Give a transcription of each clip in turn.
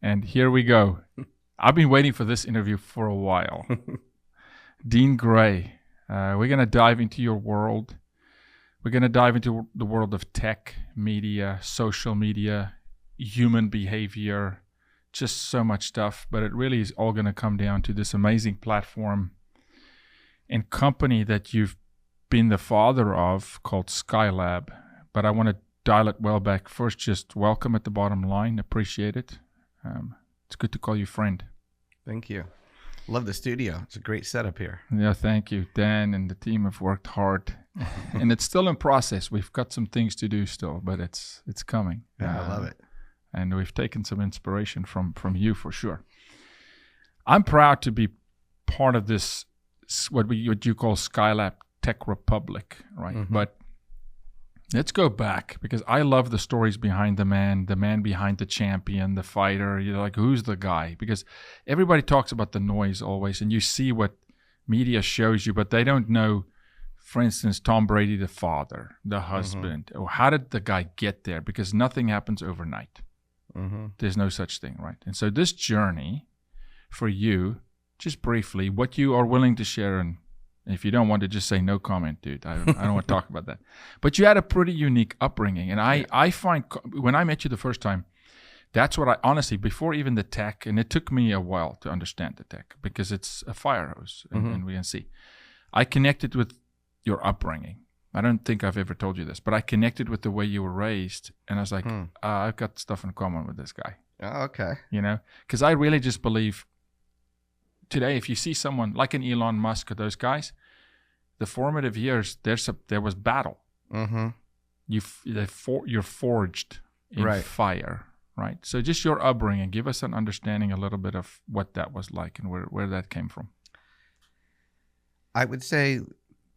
And here we go. I've been waiting for this interview for a while. Dean Gray, we're going to dive into your world. We're going to dive into the world of tech, media, social media, human behavior, just so much stuff. But it really is all going to come down to this amazing platform and company that you've been the father of called Skylab. But I want to dial it well back. First, just welcome at the bottom line. Appreciate it. It's good to call you friend. Thank you. Love the studio. It's a great setup here. Yeah, thank you. Dan and the team have worked hard. And it's still in process. We've got some things to do still, but it's coming. Yeah, I love it. And we've taken some inspiration from you for sure. I'm proud to be part of this, what you call Skylab Tech Republic, right? Mm-hmm. But let's go back, because I love the stories behind the man behind the champion, the fighter. You're like, who's the guy? Because everybody talks about the noise always, and you see what media shows you, but they don't know, for instance, Tom Brady, the father, the husband, or how did the guy get there? Because nothing happens overnight. Mm-hmm. There's no such thing, right? And so this journey for you, just briefly, what you are willing to share, and if you don't want to, just say no comment, dude. I don't want to talk about that. But you had a pretty unique upbringing. And I find, when I met you the first time, that's what I, honestly, before even the tech, and it took me a while to understand the tech, because it's a fire hose, and we can see. I connected with your upbringing. I don't think I've ever told you this, but I connected with the way you were raised. And I was like, I've got stuff in common with this guy. Oh, okay. You know, because I really just believe today, if you see someone like an Elon Musk or those guys, the formative years, there was battle. Mm-hmm. You're forged in fire, right? So just your upbringing, give us an understanding a little bit of what that was like and where that came from. I would say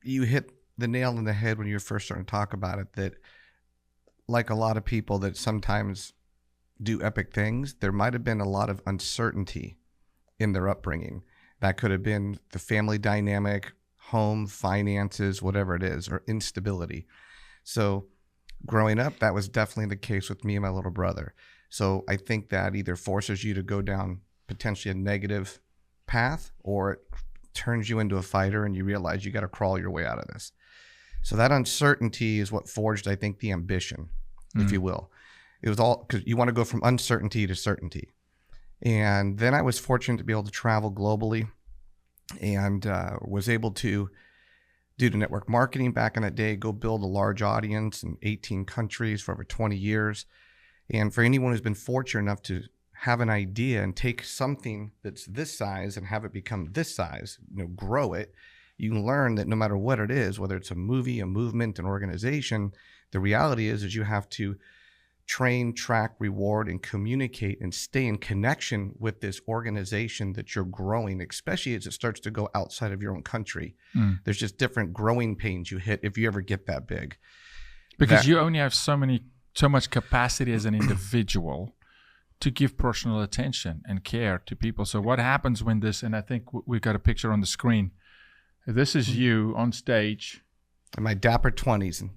you hit the nail on the head when you were first starting to talk about it, that like a lot of people that sometimes do epic things, there might have been a lot of uncertainty in their upbringing. That could have been the family dynamic, home, finances, whatever it is, or instability. So growing up, that was definitely the case with me and my little brother. So I think that either forces you to go down potentially a negative path, or it turns you into a fighter and you realize you got to crawl your way out of this. So that uncertainty is what forged, I think, the ambition, if you will. It was all because you want to go from uncertainty to certainty. And then I was fortunate to be able to travel globally, and was able to do the network marketing back in that day, go build a large audience in 18 countries for over 20 years. And for anyone who's been fortunate enough to have an idea and take something that's this size and have it become this size, grow it, you can learn that no matter what it is, whether it's a movie, a movement, an organization, the reality is you have to train, track, reward, and communicate and stay in connection with this organization that you're growing, especially as it starts to go outside of your own country. There's just different growing pains you hit if you ever get that big. Because you only have so much capacity as an individual to give personal attention and care to people. So what happens when this, and I think we've got a picture on the screen. This is you on stage. In my dapper 20s.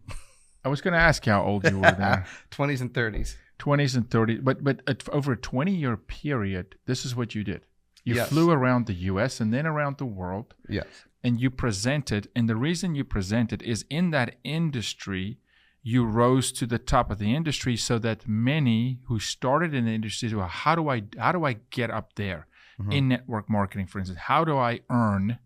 I was going to ask you how old you were then. 20s and 30s. 20s and 30s. But over a 20-year period, this is what you did. You flew around the U.S. and then around the world. Yes. And you presented. And the reason you presented is in that industry, you rose to the top of the industry, so that many who started in the industry, well, how do I get up there in network marketing, for instance? How do I earn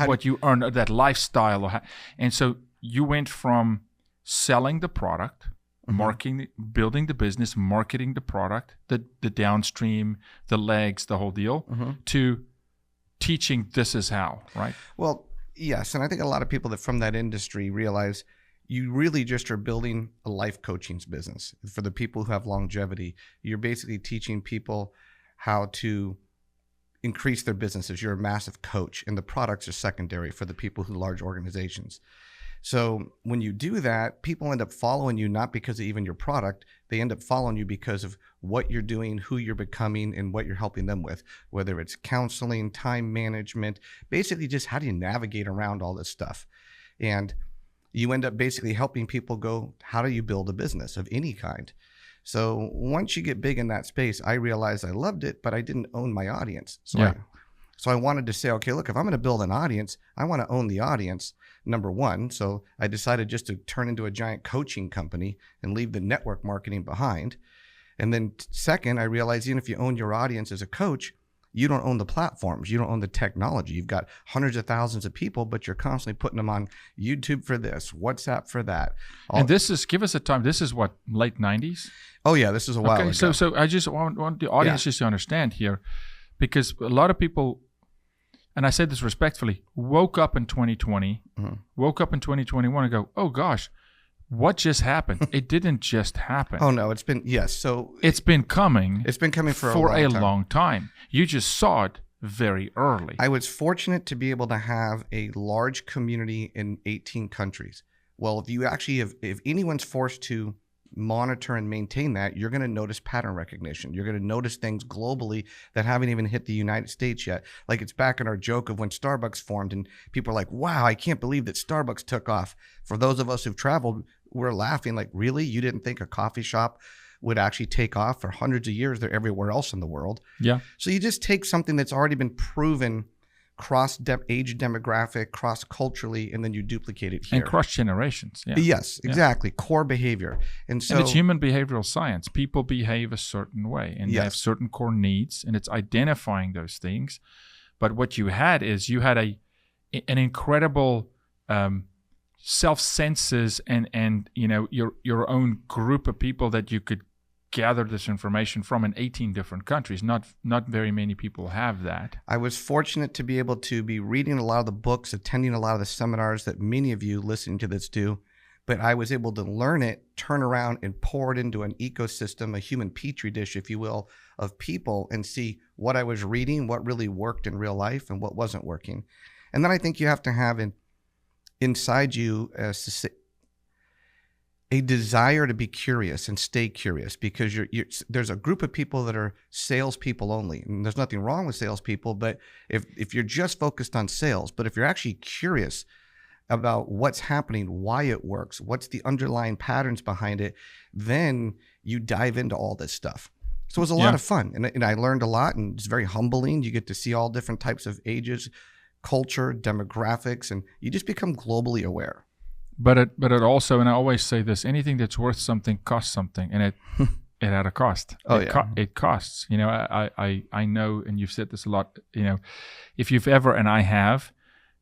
what you earn, that lifestyle? And so you went from selling the product, marketing, building the business, marketing the product, the downstream, the legs, the whole deal, to teaching this is how, right? Well, yes. And I think a lot of people that from that industry realize you really just are building a life coaching business. For the people who have longevity, you're basically teaching people how to increase their businesses. You're a massive coach, and the products are secondary for the people who large organizations. So when you do that, people end up following you, not because of even your product. They end up following you because of what you're doing, who you're becoming, and what you're helping them with, whether it's counseling, time management, basically just how do you navigate around all this stuff. And you end up basically helping people go, how do you build a business of any kind? So once you get big in that space, I realized I loved it, but I didn't own my audience. So I wanted to say, okay, look, if I'm going to build an audience, I want to own the audience, number one. So I decided just to turn into a giant coaching company and leave the network marketing behind. And then second, I realized even if you own your audience as a coach, you don't own the platforms. You don't own the technology. You've got hundreds of thousands of people, but you're constantly putting them on YouTube for this, WhatsApp for that. And this is, give us a time, this is what, late 90s? Oh, yeah, this is a while ago. So I just want the audience just to understand here, because a lot of people, and I say this respectfully, woke up in 2020, woke up in 2021 and go, oh gosh, what just happened? It didn't just happen. Oh no, it's been, yes. So it's been coming. It's been coming for a long time. You just saw it very early. I was fortunate to be able to have a large community in 18 countries. Well, if you actually if anyone's forced to monitor and maintain that, you're going to notice pattern recognition. You're going to notice things globally that haven't even hit the United States yet. Like it's back in our joke of when Starbucks formed and people are like, wow, I can't believe that Starbucks took off. For those of us who've traveled, we're laughing like, really? You didn't think a coffee shop would actually take off? For hundreds of years, they're everywhere else in the world. Yeah. So you just take something that's already been proven age demographic, cross culturally, and then you duplicate it here. And cross generations. Yeah. Yes, exactly. Yeah. Core behavior. And so it's human behavioral science. People behave a certain way and they have certain core needs, and it's identifying those things. But what you had is you had an incredible self-census and you know your own group of people that you could gather this information from in 18 different countries. Not very many people have that. I was fortunate to be able to be reading a lot of the books, attending a lot of the seminars that many of you listening to this do, but I was able to learn it, turn around and pour it into an ecosystem, a human petri dish, if you will, of people, and see what I was reading, what really worked in real life and what wasn't working. And then I think you have to have inside you a desire to be curious and stay curious, because there's a group of people that are salespeople only. And there's nothing wrong with salespeople, but if you're just focused on sales, but if you're actually curious about what's happening, why it works, what's the underlying patterns behind it, then you dive into all this stuff. So it was a lot of fun. And I learned a lot, and it's very humbling. You get to see all different types of ages, culture, demographics, and you just become globally aware. But it also, and I always say this, anything that's worth something costs something, and it had a cost. It costs. You know, I know, and you've said this a lot. You know, if you've ever, and I have,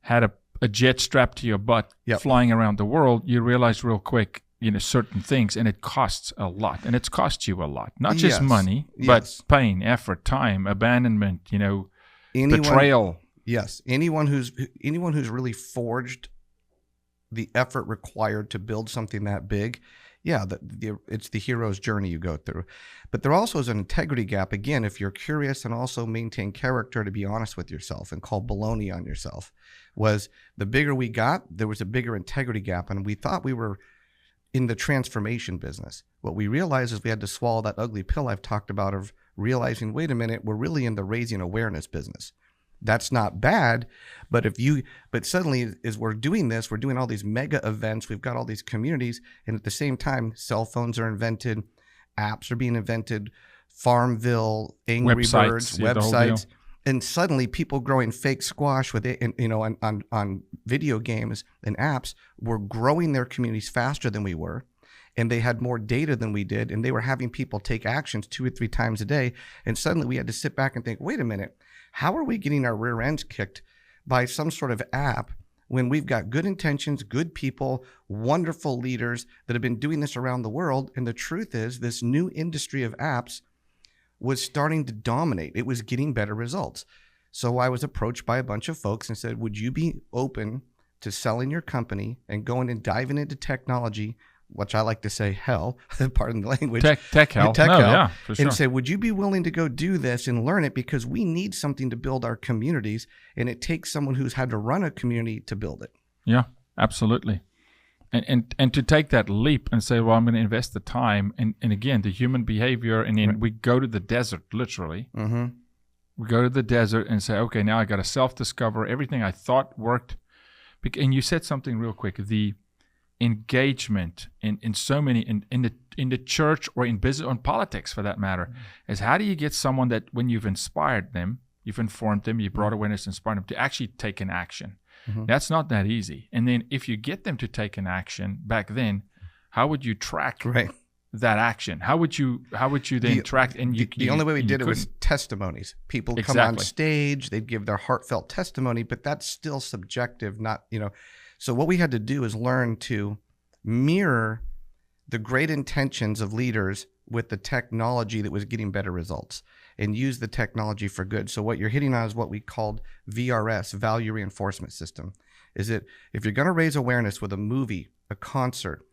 had a jet strapped to your butt flying around the world, you realize real quick, you know, certain things, and it costs a lot, and it's cost you a lot, not just money, but pain, effort, time, abandonment. You know, betrayal. Yes, anyone who's really forged the effort required to build something that big, it's the hero's journey you go through. But there also is an integrity gap, again, if you're curious and also maintain character, to be honest with yourself and call baloney on yourself. Was the bigger we got, there was a bigger integrity gap, and we thought we were in the transformation business. What we realized is we had to swallow that ugly pill I've talked about of realizing, wait a minute, we're really in the raising awareness business. That's not bad, but suddenly as we're doing this, we're doing all these mega events, we've got all these communities, and at the same time, cell phones are invented, apps are being invented, Farmville, Angry Birds, websites, and suddenly people growing fake squash with it, and you know, on video games and apps were growing their communities faster than we were, and they had more data than we did, and they were having people take actions 2 or 3 times a day, and suddenly we had to sit back and think, wait a minute. How are we getting our rear ends kicked by some sort of app when we've got good intentions, good people, wonderful leaders that have been doing this around the world? And the truth is, this new industry of apps was starting to dominate. It was getting better results. So I was approached by a bunch of folks and said, would you be open to selling your company and going and diving into technology, which I like to say hell, pardon the language. Tech hell. Yeah, for sure. And say, would you be willing to go do this and learn it? Because we need something to build our communities, and it takes someone who's had to run a community to build it. Yeah, absolutely. And to take that leap and say, well, I'm going to invest the time, and again, the human behavior, and then we go to the desert, literally. Mm-hmm. We go to the desert and say, okay, now I got to self-discover everything I thought worked. And you said something real quick, engagement in so many in the church or in business or in politics for that matter, is how do you get someone that when you've inspired them, you've informed them, you brought awareness, inspired them to actually take an action. That's not that easy. And then if you get them to take an action back then, how would you track that action? How would you then track? And the only way we did it was testimonies. People come on stage, they'd give their heartfelt testimony, but that's still subjective, not, So what we had to do is learn to mirror the great intentions of leaders with the technology that was getting better results and use the technology for good. So what you're hitting on is what we called VRS, value reinforcement system. Is that if you're going to raise awareness with a movie, a concert,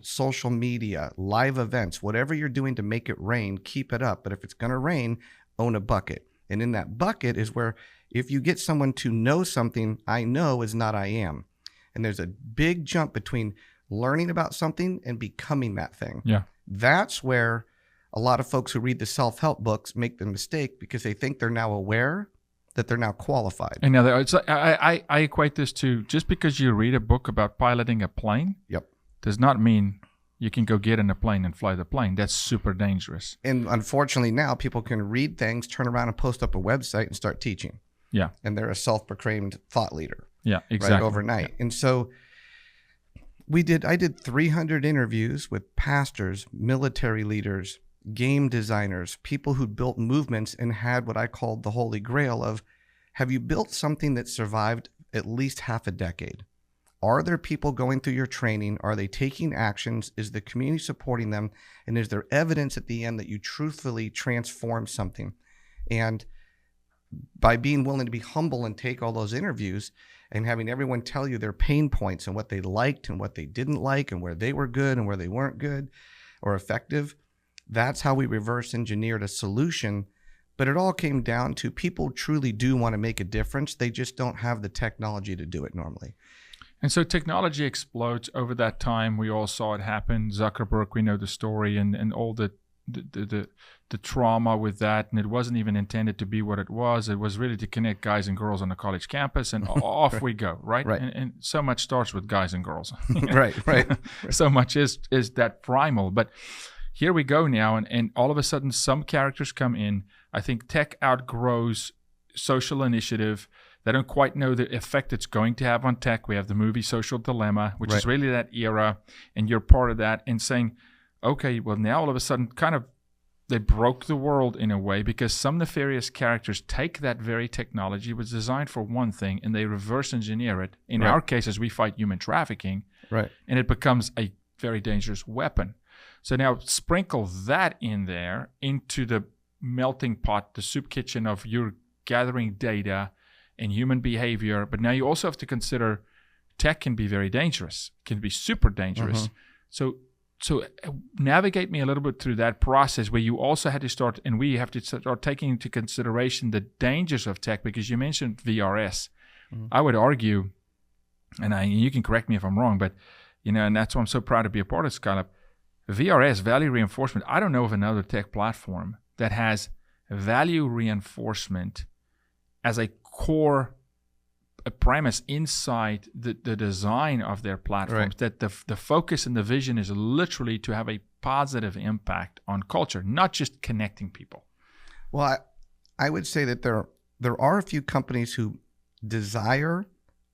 social media, live events, whatever you're doing to make it rain, keep it up. But if it's going to rain, own a bucket. And in that bucket is where if you get someone to know something, I know is not I am. And there's a big jump between learning about something and becoming that thing. Yeah. That's where a lot of folks who read the self-help books make the mistake because they think they're now aware that they're now qualified. And now I equate this to just because you read a book about piloting a plane does not mean you can go get in a plane and fly the plane. That's super dangerous. And unfortunately now people can read things, turn around and post up a website and start teaching. Yeah. And they're a self-proclaimed thought leader. Yeah, exactly. Right, overnight. Yeah. And so I did 300 interviews with pastors, military leaders, game designers, people who built movements and had what I called the holy grail of, have you built something that survived at least half a decade? Are there people going through your training? Are they taking actions? Is the community supporting them? And is there evidence at the end that you truthfully transformed something? And by being willing to be humble and take all those interviews and having everyone tell you their pain points and what they liked and what they didn't like and where they were good and where they weren't good or effective, that's how we reverse engineered a solution. But it all came down to people truly do want to make a difference. They just don't have the technology to do it normally. And so technology explodes over that time. We all saw it happen. Zuckerberg, we know the story and all the trauma with that. And it wasn't even intended to be what it was. It was really to connect guys and girls on the college campus, and off we go, right? And so much starts with guys and girls. Right. So much is that primal. But here we go now, and all of a sudden some characters come in. I think tech outgrows social initiative. They don't quite know the effect it's going to have on tech. We have the movie Social Dilemma, which is really that era, and you're part of that, and saying, okay, well now all of a sudden kind of they broke the world in a way because some nefarious characters take that very technology, was designed for one thing, and they reverse engineer it. In our cases, we fight human trafficking, and it becomes a very dangerous weapon. So now sprinkle that in there into the melting pot, the soup kitchen of your gathering data and human behavior. But now you also have to consider tech can be very dangerous, can be super dangerous. So navigate me a little bit through that process where you also had to start, and we have to start taking into consideration the dangers of tech, because you mentioned VRS. I would argue, and you can correct me if I'm wrong, but and that's why I'm so proud to be a part of Skylab. VRS, value reinforcement, I don't know of another tech platform that has value reinforcement as a core premise inside the design of their platforms, that the focus and the vision is literally to have a positive impact on culture, not just connecting people. Well, I would say that there are a few companies who desire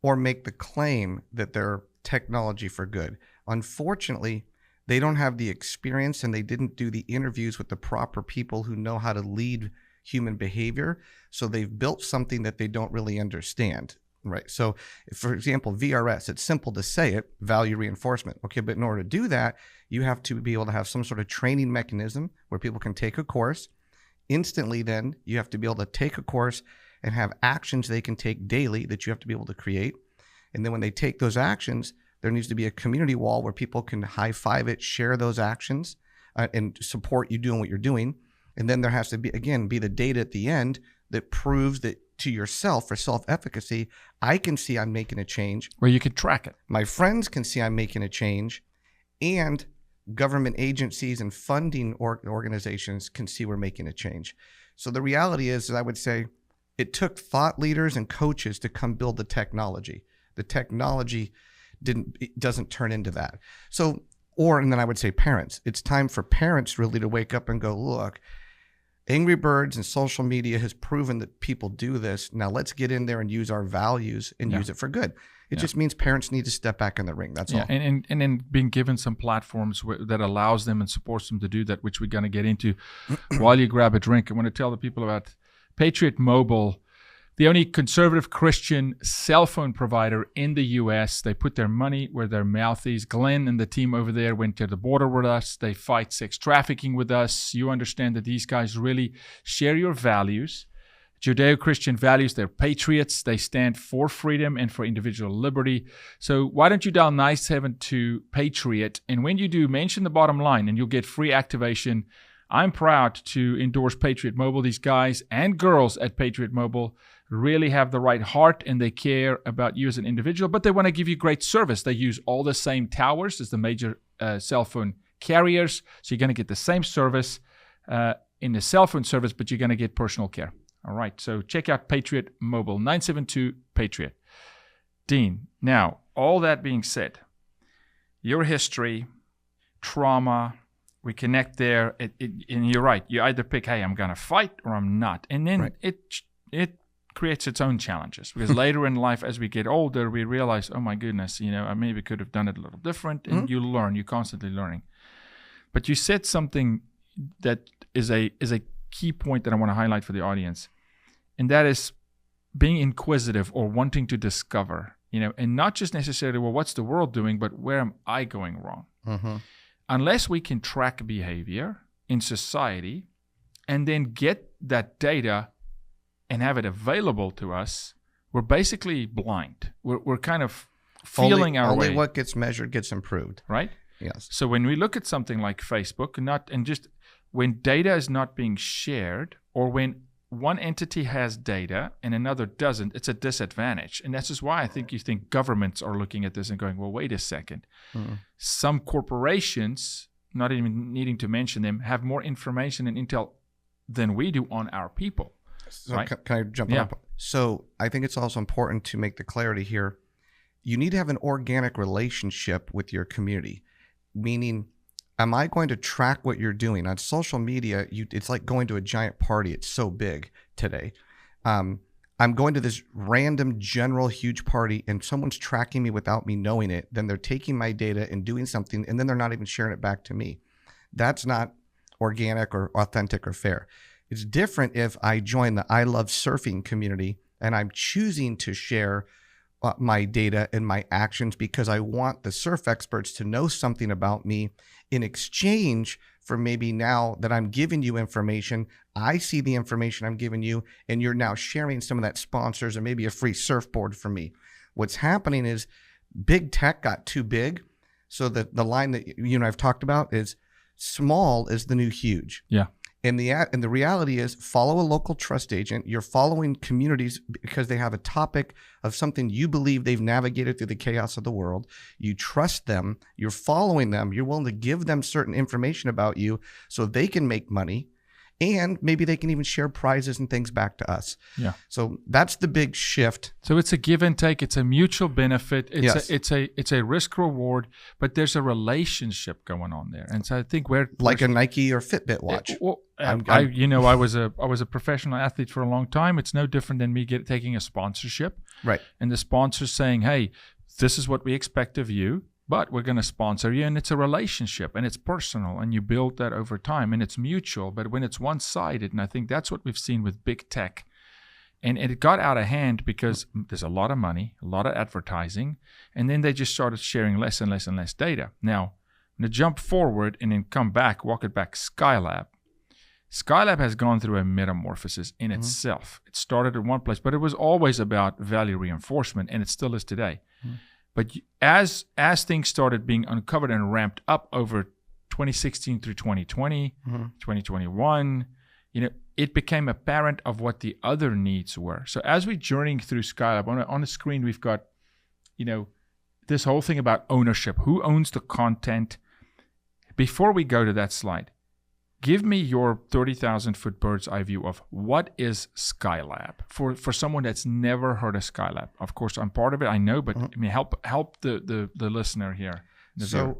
or make the claim that they're technology for good. Unfortunately, they don't have the experience, and they didn't do the interviews with the proper people who know how to lead human behavior. So they've built something that they don't really understand. Right. So, for example, VRS, it's simple to say it, value reinforcement. Okay, but in order to do that, you have to be able to have some sort of training mechanism where people can take a course. Instantly, then, you have to be able to take a course and have actions they can take daily that you have to be able to create. And then when they take those actions, there needs to be a community wall where people can high-five it, share those actions, and support you doing what you're doing. And then there has to be, again, be the data at the end that proves that to yourself, for self-efficacy, I can see I'm making a change. Where you can track it. My friends can see I'm making a change, and government agencies and funding organizations can see we're making a change. So the reality is, I would say, it took thought leaders and coaches to come build the technology. The technology it doesn't turn into that. So, and then I would say parents. It's time for parents really to wake up and go, look, Angry Birds and social media has proven that people do this. Now let's get in there and use our values and use it for good. It just means parents need to step back in the ring. That's all. And then being given some platforms that allows them and supports them to do that, which we're going to get into while you grab a drink. I want to tell the people about Patriot Mobile, the only conservative Christian cell phone provider in the U.S. They put their money where their mouth is. Glenn and the team over there went to the border with us. They fight sex trafficking with us. You understand that these guys really share your values. Judeo-Christian values. They're patriots. They stand for freedom and for individual liberty. So why don't you dial 972 Patriot? And when you do, mention the bottom line and you'll get free activation. I'm proud to endorse Patriot Mobile. These guys and girls at Patriot Mobile really have the right heart and they care about you as an individual, but they want to give you great service. They use all the same towers as the major cell phone carriers. So you're going to get the same service in the cell phone service, but you're going to get personal care. All right, so check out Patriot Mobile, 972 Patriot. Dean, now, all that being said, your history, trauma, we connect there, and you're right. You either pick, hey, I'm going to fight or I'm not. And then it creates its own challenges because later in life, as we get older, we realize, oh my goodness, I maybe could have done it a little different. And you learn, you're constantly learning. But you said something that is a key point that I want to highlight for the audience. And that is being inquisitive or wanting to discover, and not just necessarily, well, what's the world doing, but where am I going wrong? Mm-hmm. Unless we can track behavior in society and then get that data and have it available to us, we're basically blind. We're kind of feeling our way. Only what gets measured gets improved. Right? Yes. So when we look at something like Facebook, when data is not being shared or when one entity has data and another doesn't, it's a disadvantage. And that's just why I think governments are looking at this and going, well, wait a second. Mm-hmm. Some corporations, not even needing to mention them, have more information and intel than we do on our people. So right? Can I jump up? So I think it's also important to make the clarity here. You need to have an organic relationship with your community, meaning, am I going to track what you're doing? On social media, it's like going to a giant party. It's so big today. I'm going to this random general huge party and someone's tracking me without me knowing it. Then they're taking my data and doing something, and then they're not even sharing it back to me. That's not organic or authentic or fair. It's different if I join the I Love Surfing community and I'm choosing to share my data and my actions because I want the surf experts to know something about me in exchange for maybe now that I'm giving you information, I see the information I'm giving you, and you're now sharing some of that sponsors and maybe a free surfboard for me. What's happening is big tech got too big. So the line that you and I've talked about is small is the new huge. Yeah. And the reality is follow a local trust agent. You're following communities because they have a topic of something you believe they've navigated through the chaos of the world. You trust them. You're following them. You're willing to give them certain information about you so they can make money. And maybe they can even share prizes and things back to us. Yeah. So that's the big shift. So it's a give and take. It's a mutual benefit. It's a risk reward, but there's a relationship going on there. And so I think like a Nike or Fitbit watch. I was a professional athlete for a long time. It's no different than me taking a sponsorship. Right. And the sponsor's saying, hey, this is what we expect of you, but we're going to sponsor you. And it's a relationship and it's personal and you build that over time and it's mutual. But when it's one-sided, and I think that's what we've seen with big tech, and it got out of hand because there's a lot of money, a lot of advertising, and then they just started sharing less and less and less data. Now, I'm going to jump forward and then walk it back. Skylab. Skylab has gone through a metamorphosis in itself. It started in one place, but it was always about value reinforcement, and it still is today. But as things started being uncovered and ramped up over 2016 through 2020, 2021, it became apparent of what the other needs were. So as we're journeying through Skylab, on the screen we've got, this whole thing about ownership. Who owns the content? Before we go to that slide, Give me your 30,000-foot bird's eye view of what is Skylab for someone that's never heard of Skylab. Of course, I'm part of it. I know, but I mean, help the listener here. So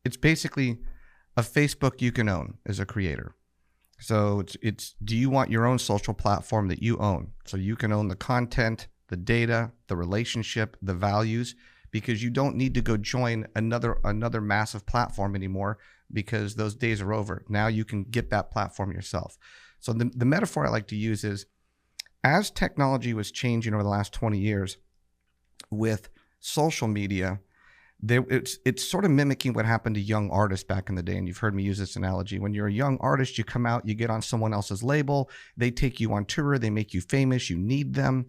it's basically a Facebook you can own as a creator. So it's do you want your own social platform that you own? So you can own the content, the data, the relationship, the values, because you don't need to go join another massive platform anymore, because those days are over. Now you can get that platform yourself. So the metaphor I like to use is, as technology was changing over the last 20 years with social media, it's sort of mimicking what happened to young artists back in the day. And you've heard me use this analogy. When you're a young artist, you come out, you get on someone else's label, they take you on tour, they make you famous, you need them.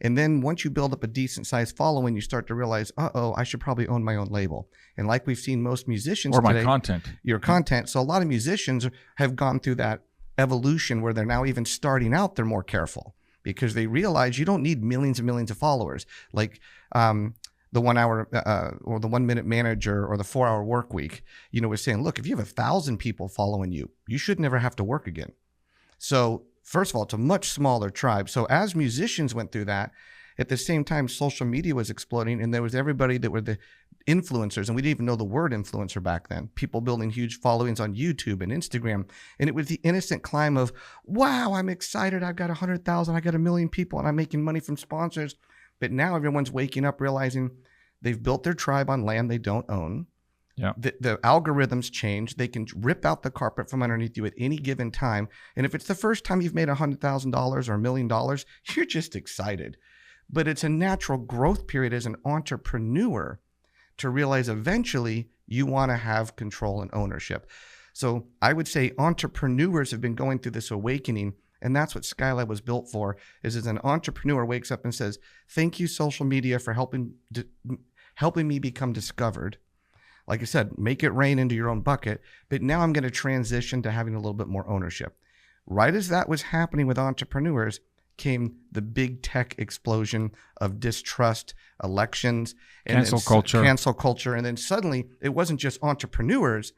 And then once you build up a decent sized following, you start to realize, I should probably own my own label. And like we've seen most musicians today, my content. Your content. So a lot of musicians have gone through that evolution where they're now even starting out, they're more careful because they realize you don't need millions and millions of followers. Like the 1 hour or the 1 minute manager or the 4 hour work week, was saying, look, if you have 1,000 people following you, you should never have to work again. So first of all, it's a much smaller tribe. So as musicians went through that, at the same time, social media was exploding, and there was everybody that were the influencers, and we didn't even know the word influencer back then. People building huge followings on YouTube and Instagram, and it was the innocent climb of, wow, I'm excited, I've got 100,000, I got 1 million people, and I'm making money from sponsors. But now everyone's waking up realizing they've built their tribe on land they don't own. Yeah. The algorithms change. They can rip out the carpet from underneath you at any given time. And if it's the first time you've made $100,000 or $1 million, you're just excited. But it's a natural growth period as an entrepreneur to realize eventually you want to have control and ownership. So I would say entrepreneurs have been going through this awakening, and that's what Skylab was built for, is as an entrepreneur wakes up and says, thank you, social media, for helping me become discovered. Like I said, make it rain into your own bucket. But now I'm going to transition to having a little bit more ownership. Right as that was happening with entrepreneurs came the big tech explosion of distrust, elections, and cancel culture. And then suddenly it wasn't just entrepreneurs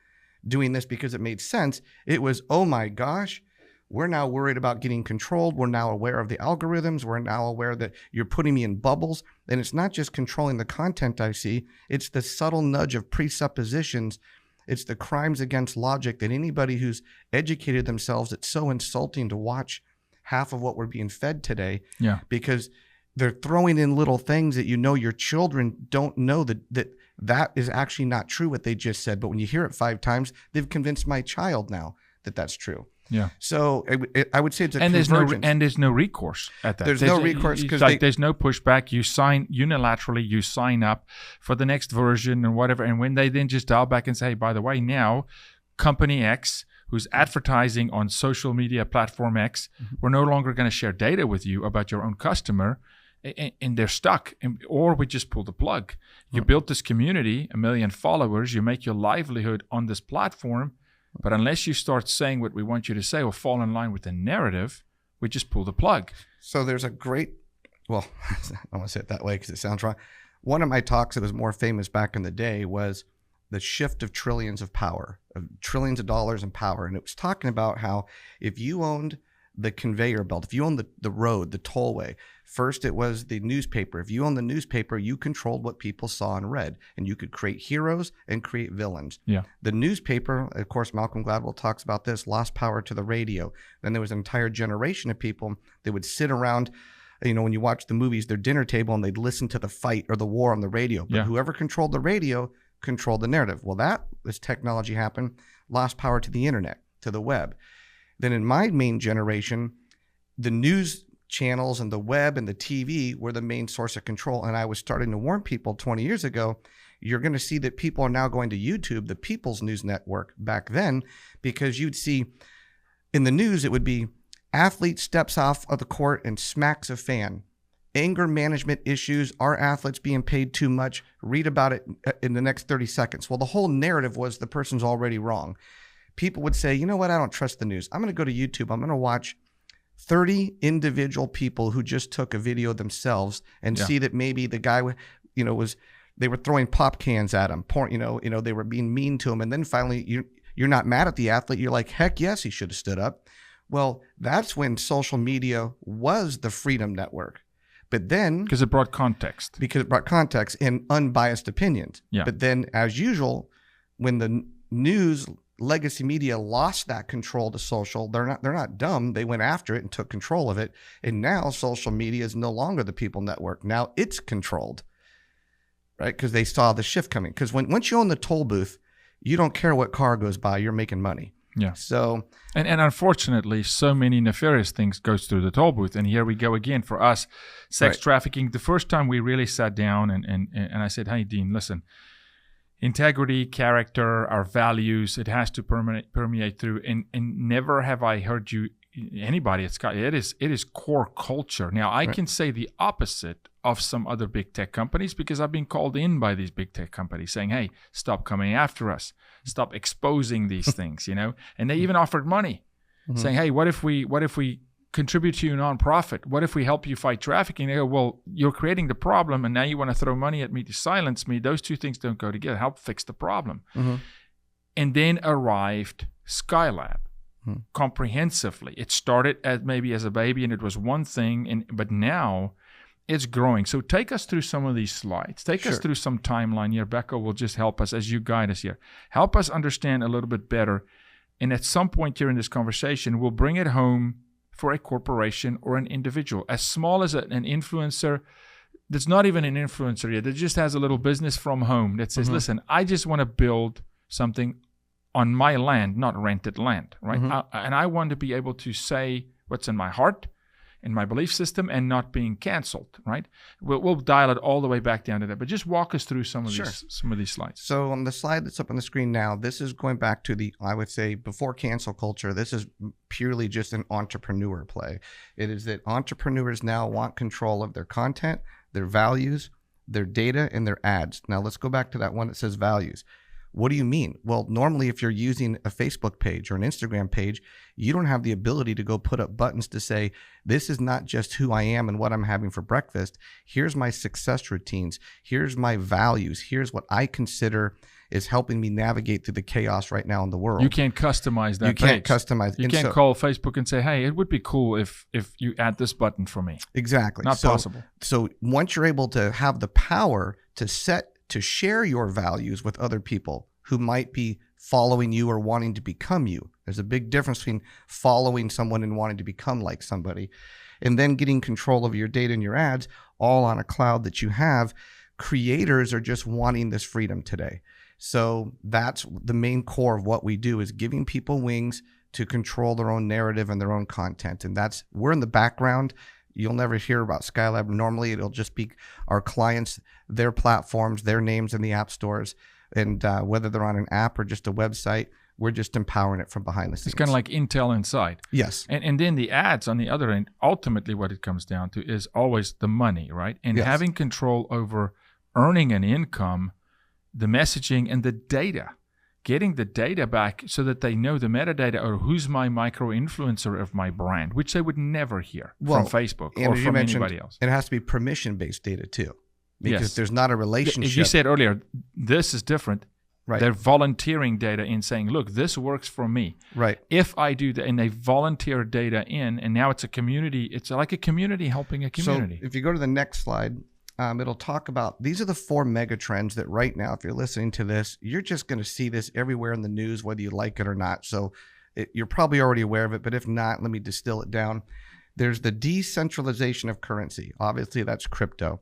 doing this because it made sense. It was, oh my gosh, we're now worried about getting controlled. We're now aware of the algorithms. We're now aware that you're putting me in bubbles. And it's not just controlling the content I see. It's the subtle nudge of presuppositions. It's the crimes against logic that anybody who's educated themselves, it's so insulting to watch half of what we're being fed today. Yeah. Because they're throwing in little things that your children don't know that is actually not true what they just said. But when you hear it 5 times, they've convinced my child now that that's true. Yeah. So I would say it's a convergence. There's no recourse at that. There's no recourse because there's no pushback. You sign unilaterally. You sign up for the next version and whatever. And when they then just dial back and say, by the way, now company X, who's advertising on social media platform X, we're no longer going to share data with you about your own customer, and they're stuck. Or we just pull the plug. You built this community, 1 million followers. You make your livelihood on this platform. But unless you start saying what we want you to say or fall in line with the narrative, we just pull the plug. So there's a great, well, I don't want to say it that way because it sounds wrong. One of my talks that was more famous back in the day was the shift of trillions of power, of trillions of dollars in power. And it was talking about how if you owned the conveyor belt, if you owned the road, the tollway, first it was the newspaper. If you owned the newspaper, you controlled what people saw and read, and you could create heroes and create villains. Yeah. The newspaper, of course, Malcolm Gladwell talks about this, lost power to the radio. Then there was an entire generation of people that would sit around, when you watch the movies, their dinner table, and they'd listen to the fight or the war on the radio. But whoever controlled the radio controlled the narrative. Well, that, as technology happened, lost power to the internet, to the web. Then in my main generation, the news channels and the web and the TV were the main source of control. And I was starting to warn people 20 years ago, you're going to see that people are now going to YouTube, the People's News Network back then, because you'd see in the news, it would be athlete steps off of the court and smacks a fan. Anger management issues, our athletes being paid too much, read about it in the next 30 seconds. Well, the whole narrative was the person's already wrong. People would say, you know what, I don't trust the news. I'm going to go to YouTube. I'm going to watch 30 individual people who just took a video themselves and see that maybe the guy, they were throwing pop cans at him, they were being mean to him. And then finally You're not mad at the athlete. You're like, heck yes, he should have stood up. Well, that's when social media was the freedom network. But then... Because it brought context. Because it brought context and unbiased opinions. Yeah. But then, as usual, when the news legacy media lost that control to social, they're not dumb. They went after it and took control of it. And now social media is no longer the people network. Now it's controlled, right? Because they saw the shift coming. Because once you own the toll booth, you don't care what car goes by. You're making money. Yeah. So, and unfortunately, so many nefarious things goes through the toll booth. And here we go again for us, sex trafficking. The first time we really sat down and I said, hey, Dean, listen, integrity, character, our values, it has to permeate through. And never have I heard anybody at Sky. It is core culture. Now, I can say the opposite of some other big tech companies because I've been called in by these big tech companies saying, hey, stop coming after us. Stop exposing these things, And they even offered money saying, hey, what if we contribute to your nonprofit? What if we help you fight trafficking? They go, well, you're creating the problem and now you want to throw money at me to silence me. Those two things don't go together. Help fix the problem. And then arrived Skylab. Comprehensively. It started maybe as a baby and it was one thing, but now it's growing. So take us through some of these slides. Take us through some timeline here. Becca will just help us as you guide us here. Help us understand a little bit better. And at some point here in this conversation, we'll bring it home for a corporation or an individual, as small as an influencer that's not even an influencer yet, that just has a little business from home that says, listen, I just want to build something on my land, not rented land, right? And I want to be able to say what's in my heart, in my belief system, and not being canceled, right? We'll dial it all the way back down to that, but just walk us through some of these slides. So on the slide that's up on the screen now, this is going back to I would say before cancel culture. This is purely just an entrepreneur play. It is that entrepreneurs now want control of their content, their values, their data, and their ads. Now let's go back to that one that says values. What do you mean? Well, normally if you're using a Facebook page or an Instagram page, you don't have the ability to go put up buttons to say, this is not just who I am and what I'm having for breakfast. Here's my success routines. Here's my values. Here's what I consider is helping me navigate through the chaos right now in the world. You can't customize that. You can't customize. You can't call Facebook and say, hey, it would be cool if you add this button for me. Exactly. Not possible. So once you're able to have the power to share your values with other people who might be following you or wanting to become you. There's a big difference between following someone and wanting to become like somebody. And then getting control of your data and your ads all on a cloud that you have. Creators are just wanting this freedom today. So that's the main core of what we do, is giving people wings to control their own narrative and their own content. And we're in the background. You'll never hear about Skylab. Normally, it'll just be our clients, their platforms, their names in the app stores. And whether they're on an app or just a website, we're just empowering it from behind the scenes. It's kind of like Intel inside. Yes. And then the ads on the other end, ultimately what it comes down to is always the money, right? And having control over earning an income, the messaging, and the data. Getting the data back so that they know the metadata or who's my micro-influencer of my brand, which they would never hear from Facebook or from anybody else. It has to be permission-based data too. Because there's not a relationship. You said earlier, this is different. Right. They're volunteering data in saying, look, this works for me. Right. If I do that, and they volunteer data in, and now it's a community. It's like a community helping a community. So if you go to the next slide, it'll talk about, these are the 4 mega trends that right now, if you're listening to this, you're just going to see this everywhere in the news, whether you like it or not. So you're probably already aware of it, but if not, let me distill it down. There's the decentralization of currency. Obviously, that's crypto.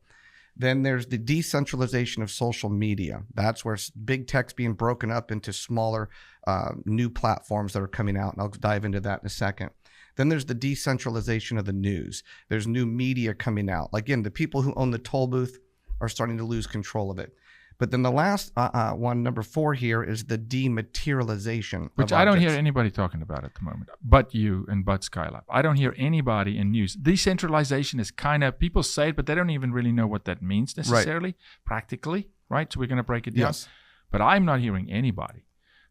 Then there's the decentralization of social media. That's where big tech's being broken up into smaller new platforms that are coming out. And I'll dive into that in a second. Then there's the decentralization of the news. There's new media coming out. Again, the people who own the toll booth are starting to lose control of it. But then the last one, number 4 here, is the dematerialization. Which I don't hear anybody talking about at the moment, but you and but Skylab. I don't hear anybody in news. Decentralization is kind of, people say it, but they don't even really know what that means necessarily, practically, right? So we're going to break it down. Yes. But I'm not hearing anybody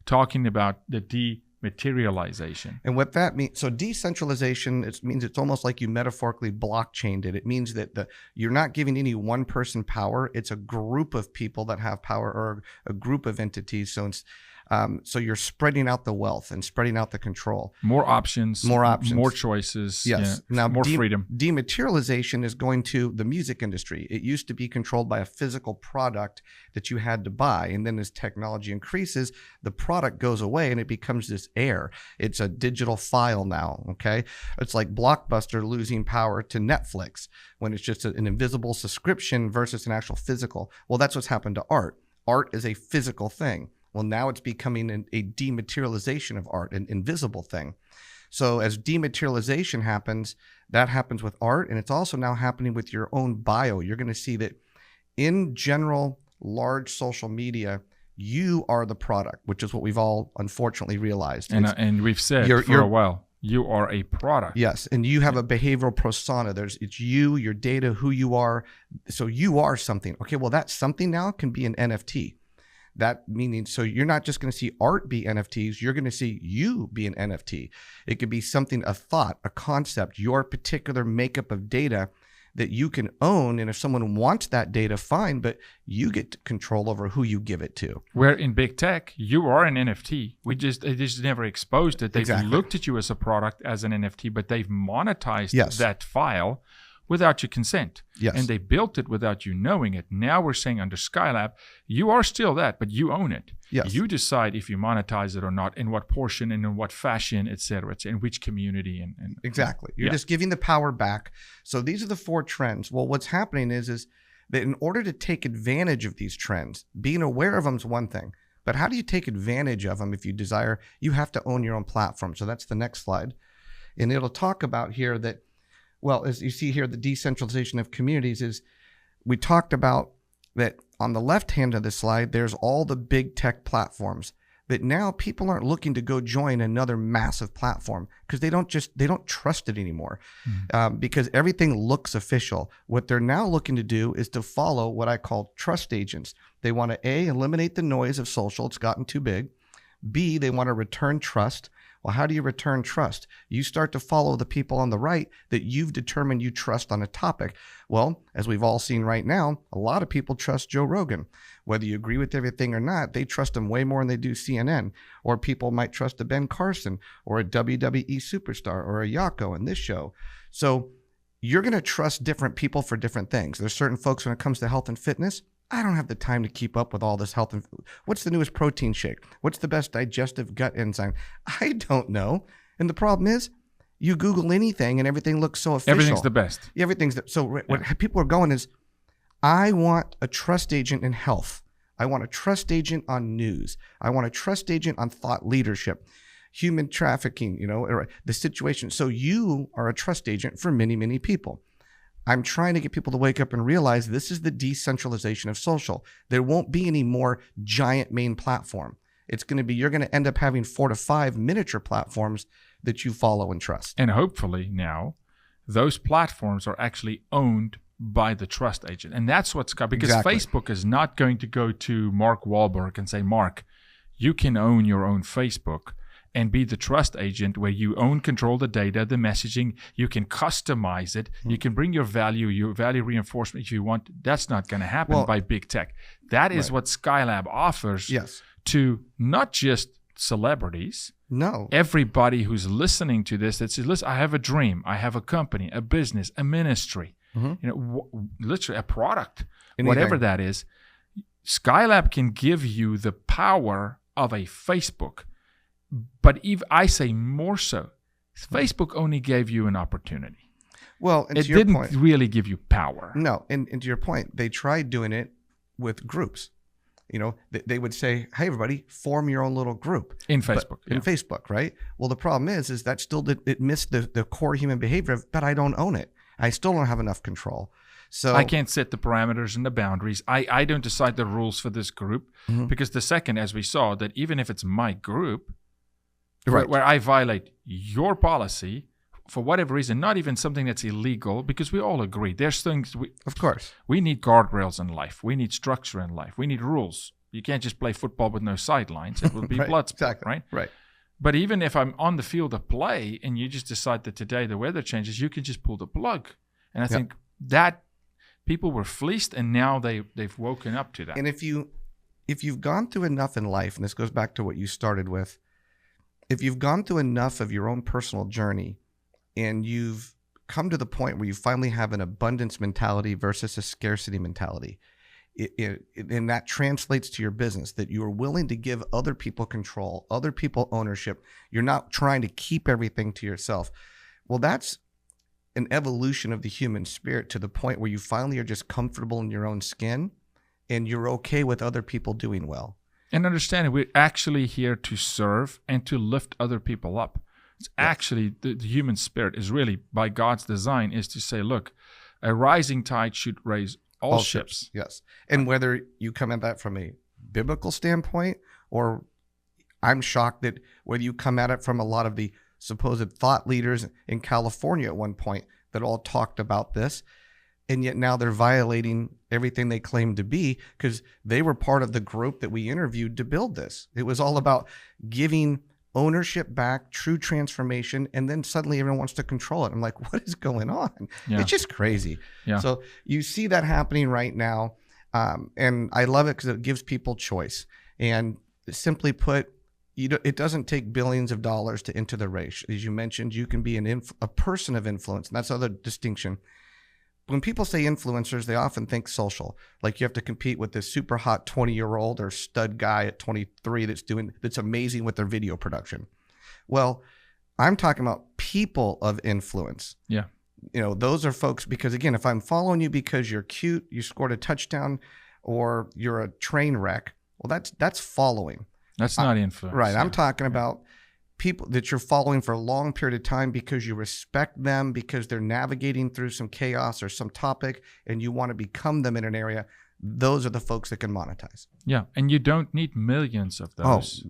talking about the dematerialization. And what that means, so decentralization, it means it's almost like you metaphorically blockchained it. It means that you're not giving any one person power. It's a group of people that have power, or a group of entities. So So you're spreading out the wealth and spreading out the control. More options, more choices. Yes. Now, more freedom. Dematerialization is going to the music industry. It used to be controlled by a physical product that you had to buy. And then as technology increases, the product goes away and it becomes this air. It's a digital file now. Okay. It's like Blockbuster losing power to Netflix when it's just an invisible subscription versus an actual physical. Well, that's what's happened to art. Art is a physical thing. Well, now it's becoming a dematerialization of art, an invisible thing. So as dematerialization happens, that happens with art, and it's also now happening with your own bio. You're going to see that in general, large social media, you are the product, which is what we've all unfortunately realized. And we've said for a while, you are a product. Yes, and you have a behavioral persona. It's you, your data, who you are. So you are something. Okay, well, that something now can be an NFT. That meaning, so you're not just going to see art be NFTs, you're going to see you be an NFT. It could be something, a thought, a concept, your particular makeup of data that you can own. And if someone wants that data, fine, but you get control over who you give it to. Where in big tech, you are an NFT. They just never exposed it. They've looked at you as a product, as an NFT, but they've monetized that file without your consent. Yes. And they built it without you knowing it. Now we're saying under Skylab, you are still that, but you own it. Yes. You decide if you monetize it or not, in what portion and in what fashion, et cetera, in which community. And exactly. You're just giving the power back. So these are the 4 trends. Well, what's happening is that in order to take advantage of these trends, being aware of them is one thing, but how do you take advantage of them if you desire? You have to own your own platform. So that's the next slide. And it'll talk about here that, well, as you see here, the decentralization of communities is, we talked about that on the left hand of the slide, there's all the big tech platforms that now people aren't looking to go join another massive platform because they don't trust it anymore because everything looks official. What they're now looking to do is to follow what I call trust agents. They want to eliminate the noise of social. It's gotten too big. B, they want to return trust. Well, how do you return trust? You start to follow the people on the right that you've determined you trust on a topic. Well, as we've all seen right now, a lot of people trust Joe Rogan. Whether you agree with everything or not, they trust him way more than they do CNN. Or people might trust a Ben Carson or a WWE superstar or a Jaco in this show. So you're going to trust different people for different things. There's certain folks when it comes to health and fitness, I don't have the time to keep up with all this health. And what's the newest protein shake? What's the best digestive gut enzyme? I don't know. And the problem is, you Google anything and everything looks so official. Everything's the best. What people are going is, I want a trust agent in health. I want a trust agent on news. I want a trust agent on thought leadership, human trafficking, the situation. So you are a trust agent for many, many people. I'm trying to get people to wake up and realize this is the decentralization of social. There won't be any more giant main platform. It's going to be, you're going to end up having 4 to 5 miniature platforms that you follow and trust. And hopefully now those platforms are actually owned by the trust agent. And that's what's got, because Facebook is not going to go to Mark Wahlberg and say, Mark, you can own your own Facebook and be the trust agent where you own control the data, the messaging, you can customize it, you can bring your value reinforcement if you want. That's not going to happen by big tech. That is what Skylab offers to not just celebrities. No. Everybody who's listening to this that says, listen, I have a dream, I have a company, a business, a ministry, literally a product, whatever that is. Skylab can give you the power of a Facebook. But if I say more so, Facebook only gave you an opportunity. Well, and it didn't really give you power. No, and to your point, they tried doing it with groups. They would say, hey, everybody, form your own little group. In Facebook. In Facebook, right? Well, the problem is that still it missed the core human behavior of, but I don't own it. I still don't have enough control. So I can't set the parameters and the boundaries. I don't decide the rules for this group because the second, as we saw, that even if it's my group, where I violate your policy for whatever reason, not even something that's illegal, because we all agree there's things of course we need guardrails in life, we need structure in life, we need rules. You can't just play football with no sidelines. It will be blood sport, right? But even if I'm on the field of play and you just decide that today the weather changes, you can just pull the plug. And I think that people were fleeced, and now they've woken up to that. And if if you've gone through enough in life, and this goes back to what you started with, if you've gone through enough of your own personal journey and you've come to the point where you finally have an abundance mentality versus a scarcity mentality, and that translates to your business, that you are willing to give other people control, other people ownership. You're not trying to keep everything to yourself. Well, that's an evolution of the human spirit to the point where you finally are just comfortable in your own skin and you're okay with other people doing well. And understanding we're actually here to serve and to lift other people up. It's actually the human spirit is really, by God's design, is to say, look, a rising tide should raise all ships. Yes. And whether you come at that from a biblical standpoint, or I'm shocked that whether you come at it from a lot of the supposed thought leaders in California at one point that all talked about this, and yet now they're violating everything they claim to be because they were part of the group that we interviewed to build this. It was all about giving ownership back, true transformation, and then suddenly everyone wants to control it. I'm like, what is going on? Yeah. It's just crazy. Yeah. So you see that happening right now, and I love it because it gives people choice. And simply put, it doesn't take billions of dollars to enter the race. As you mentioned, you can be a person of influence, and that's the other distinction. When people say influencers, they often think social, like you have to compete with this super hot 20-year-old or stud guy at 23 that's amazing with their video production. Well, I'm talking about people of influence. Yeah. Those are folks, because again, if I'm following you because you're cute, you scored a touchdown, or you're a train wreck, well, that's following. That's not influence. Right. Yeah. I'm talking about people that you're following for a long period of time because you respect them, because they're navigating through some chaos or some topic, and you want to become them in an area. Those are the folks that can monetize. Yeah. And you don't need millions of those.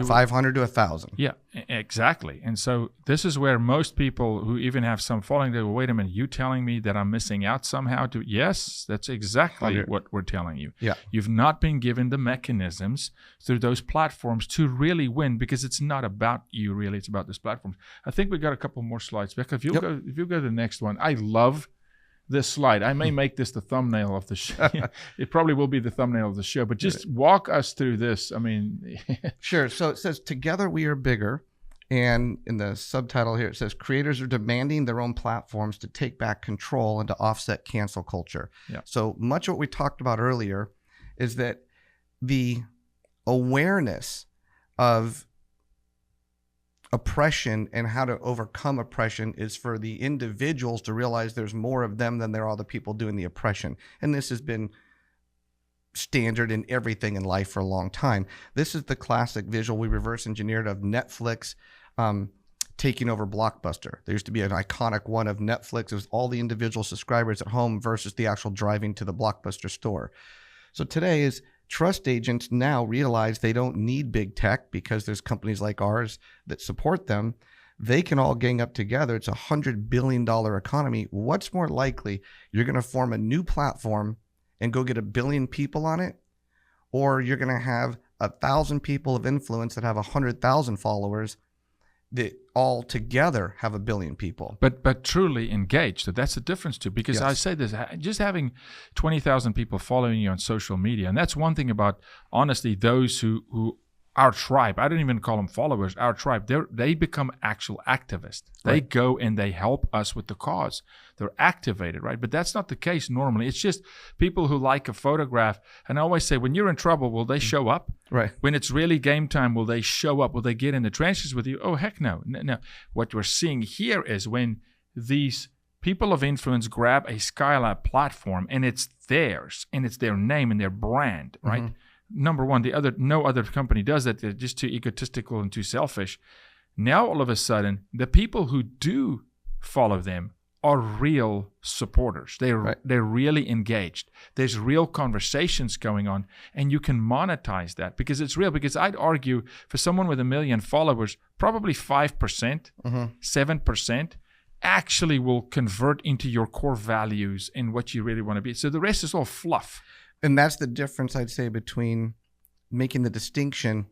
500 to 1,000. Yeah, exactly. And so this is where most people who even have some following, they go, wait a minute, you telling me that I'm missing out somehow? Yes, that's exactly what we're telling you. Yeah. You've not been given the mechanisms through those platforms to really win, because it's not about you really, it's about those platforms. I think we got a couple more slides. Becca, if you go to the next one. I love this slide. I may make this the thumbnail of the show. It probably will be the thumbnail of the show, but just walk us through this. I mean, sure. So it says, together we are bigger. And in the subtitle here, it says, creators are demanding their own platforms to take back control and to offset cancel culture. Yeah. So much of what we talked about earlier is that the awareness of oppression and how to overcome oppression is for the individuals to realize there's more of them than there are the people doing the oppression. And this has been standard in everything in life for a long time. This is the classic visual we reverse engineered of Netflix taking over Blockbuster. There used to be an iconic one of Netflix. It was all the individual subscribers at home versus the actual driving to the Blockbuster store. So today is trust agents now realize they don't need big tech because there's companies like ours that support them. They can all gang up together. It's $100 billion economy. What's more likely? You're going to form a new platform and go get 1 billion people on it, or you're going to have 1,000 people of influence that have 100,000 followers that all together have 1 billion people. But truly engaged. So that's the difference too. Because I say this, just having 20,000 people following you on social media, and that's one thing about, honestly, those who our tribe, I don't even call them followers, our tribe, they become actual activists. They go and they help us with the cause. They're activated, right? But that's not the case normally. It's just people who like a photograph. And I always say, when you're in trouble, will they show up? Right. When it's really game time, will they show up? Will they get in the trenches with you? Oh, heck no. No. What we're seeing here is when these people of influence grab a Skylab platform and it's theirs and it's their name and their brand, right? Mm-hmm. Number one, no other company does that. They're just too egotistical and too selfish. Now, all of a sudden, the people who do follow them are real supporters. They're really engaged. There's real conversations going on, and you can monetize that because it's real. Because I'd argue for someone with 1 million followers, probably 5%, 7% actually will convert into your core values and what you really want to be. So the rest is all fluff. And that's the difference, I'd say, between making the distinction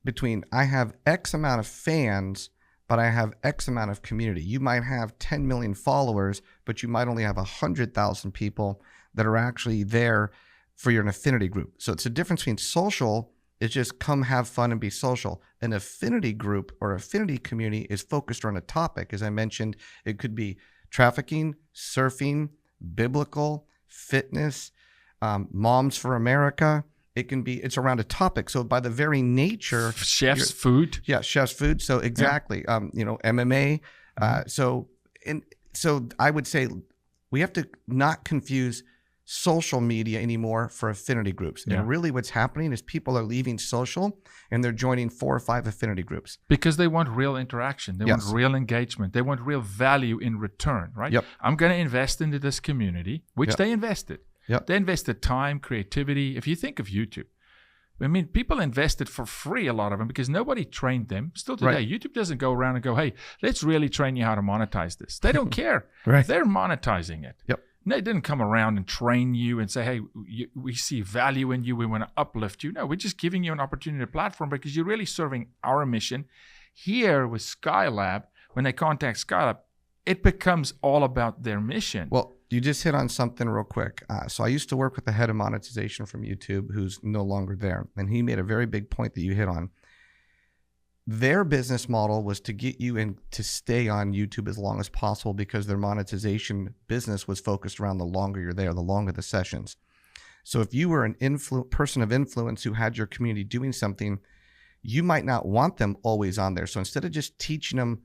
between I have X amount of fans, but I have X amount of community. You might have 10 million followers, but you might only have 100,000 people that are actually there for your affinity group. So it's a difference between social is just come have fun and be social. An affinity group or affinity community is focused on a topic. As I mentioned, it could be trafficking, surfing, biblical, fitness, Moms for America. It's around a topic. So by the very nature, chef's food. Yeah, chef's food. So exactly, MMA. So I would say we have to not confuse social media anymore for affinity groups. Yeah. And really what's happening is people are leaving social and they're joining 4 or 5 affinity groups. Because they want real interaction. They want real engagement. They want real value in return, right? Yep. I'm going to invest into this community, which they invested. Yep. They invested time, creativity. If you think of YouTube, I mean, people invested for free, a lot of them, because nobody trained them. Still today, YouTube doesn't go around and go, hey, let's really train you how to monetize this. They don't care. They're monetizing it. Yep. They didn't come around and train you and say, hey, we see value in you. We want to uplift you. No, we're just giving you an opportunity, a platform, because you're really serving our mission. Here with Skylab, when they contact Skylab, it becomes all about their mission. Well, you just hit on something real quick. So I used to work with the head of monetization from YouTube who's no longer there. And he made a very big point that you hit on. Their business model was to get you in to stay on YouTube as long as possible because their monetization business was focused around the longer you're there, the longer the sessions. So if you were an person of influence who had your community doing something, you might not want them always on there. So instead of just teaching them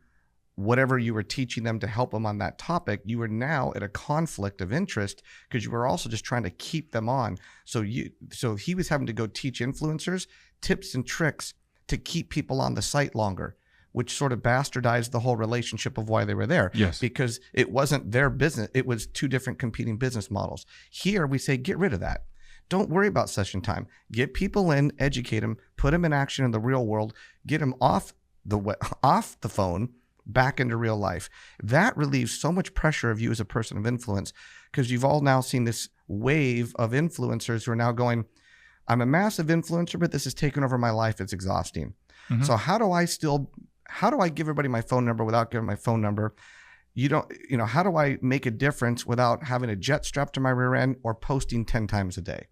whatever you were teaching them to help them on that topic, you were now at a conflict of interest because you were also just trying to keep them on. So he was having to go teach influencers tips and tricks to keep people on the site longer, which sort of bastardized the whole relationship of why they were there. Yes. Because it wasn't their business. It was 2 different competing business models. Here we say, get rid of that. Don't worry about session time. Get people in, educate them, put them in action in the real world, get them off the phone, back into real life. That relieves so much pressure of you as a person of influence because you've all now seen this wave of influencers who are now going, I'm a massive influencer, but this has taken over my life. It's exhausting. Mm-hmm. So how do I give everybody my phone number without giving my phone number? How do I make a difference without having a jet strapped to my rear end or posting 10 times a day?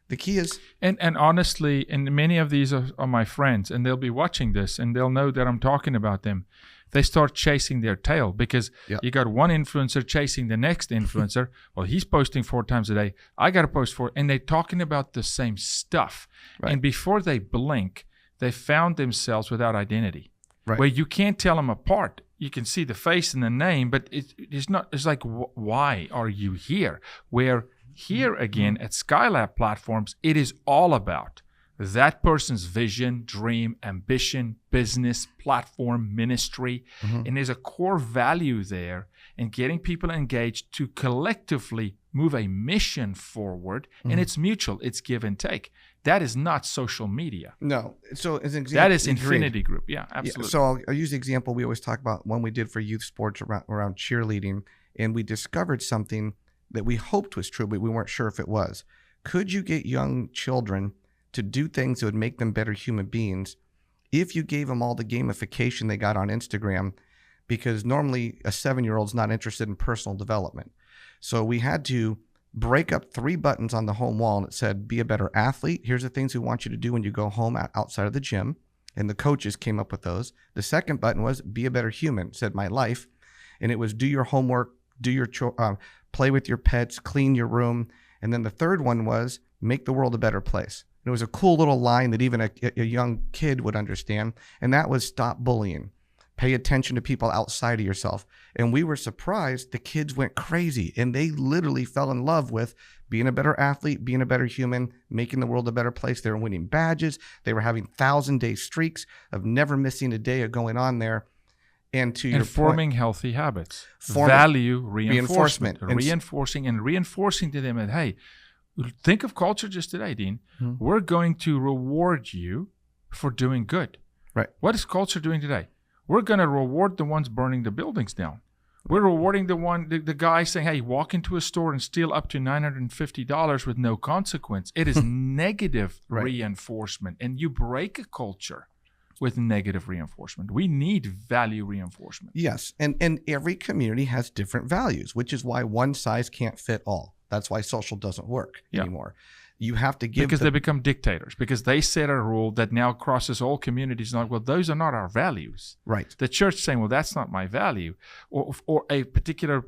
The key is... And honestly, and many of these are my friends, and they'll be watching this, and they'll know that I'm talking about them. They start chasing their tail because you got one influencer chasing the next influencer. Well, he's posting 4 times a day. I got to post 4. And they're talking about the same stuff. Right. And before they blink, they found themselves without identity. Right. Where you can't tell them apart. You can see the face and the name, but it's not. It's like, why are you here? Where here again at Skylab platforms, it is all about that person's vision, dream, ambition, business, platform, ministry. Mm-hmm. And there's a core value there in getting people engaged to collectively move a mission forward. Mm-hmm. And it's mutual. It's give and take. That is not social media. No. So as an example, that is Infinity Group. Yeah, absolutely. Yeah, so I'll use the example we always talk about when we did for youth sports around cheerleading. And we discovered something that we hoped was true, but we weren't sure if it was. Could you get young children to do things that would make them better human beings if you gave them all the gamification they got on Instagram? Because normally a 7-year-old's not interested in personal development. So we had to break up 3 buttons on the home wall, and it said, be a better athlete. Here's the things we want you to do when you go home outside of the gym. And the coaches came up with those. The second button was be a better human. It said my life. And it was do your homework, do your play with your pets, clean your room. And then the third one was make the world a better place. And it was a cool little line that even a young kid would understand. And that was stop bullying. Pay attention to people outside of yourself. And we were surprised the kids went crazy. And they literally fell in love with being a better athlete, being a better human, making the world a better place. They were winning badges. They were having 1,000-day streaks of never missing a day of going on there. And to your forming point, healthy habits. Value reinforcement. Reinforcing to them that, hey, think of culture just today, Dean. Mm-hmm. We're going to reward you for doing good. Right. What is culture doing today? We're going to reward the ones burning the buildings down. We're rewarding the guy saying, hey, walk into a store and steal up to $950 with no consequence. It is negative reinforcement. And you break a culture with negative reinforcement. We need value reinforcement. Yes. And every community has different values, which is why one size can't fit all. That's why social doesn't work anymore. You have to give because they become dictators, because they set a rule that now crosses all communities. Like, well, those are not our values. Right. The church saying, well, that's not my value, or a particular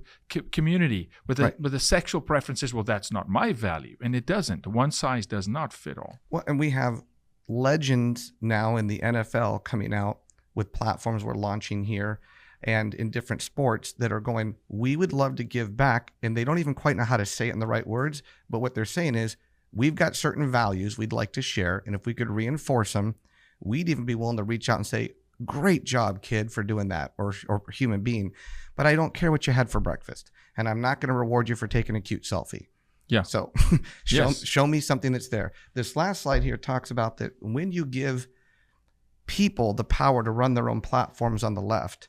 community with the sexual preferences. Well, that's not my value, and it doesn't. One size does not fit all. Well, and we have legends now in the NFL coming out with platforms we're launching here and in different sports that are going, we would love to give back, and they don't even quite know how to say it in the right words, but what they're saying is, we've got certain values we'd like to share, and if we could reinforce them, we'd even be willing to reach out and say, great job, kid, for doing that, or human being, but I don't care what you had for breakfast, and I'm not going to reward you for taking a cute selfie. Yeah. So show me something that's there. This last slide here talks about that when you give people the power to run their own platforms on the left,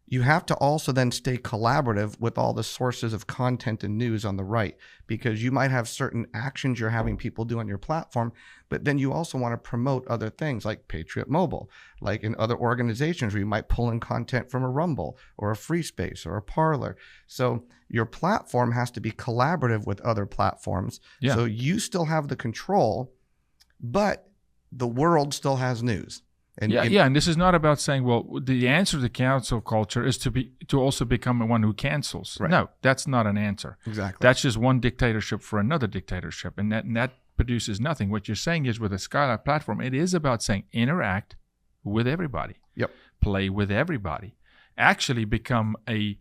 you have to also then stay collaborative with all the sources of content and news on the right, because you might have certain actions you're having people do on your platform, but then you also want to promote other things like Patriot Mobile, like in other organizations where you might pull in content from a Rumble or a Free Space or a Parler. So your platform has to be collaborative with other platforms. Yeah. So you still have the control, but the world still has news. And this is not about saying, well, the answer to cancel culture is to also become one who cancels. Right. No, that's not an answer. Exactly. That's just one dictatorship for another dictatorship, and that produces nothing. What you're saying is, with a Skylab platform, it is about saying interact with everybody. Yep. Play with everybody. Actually become a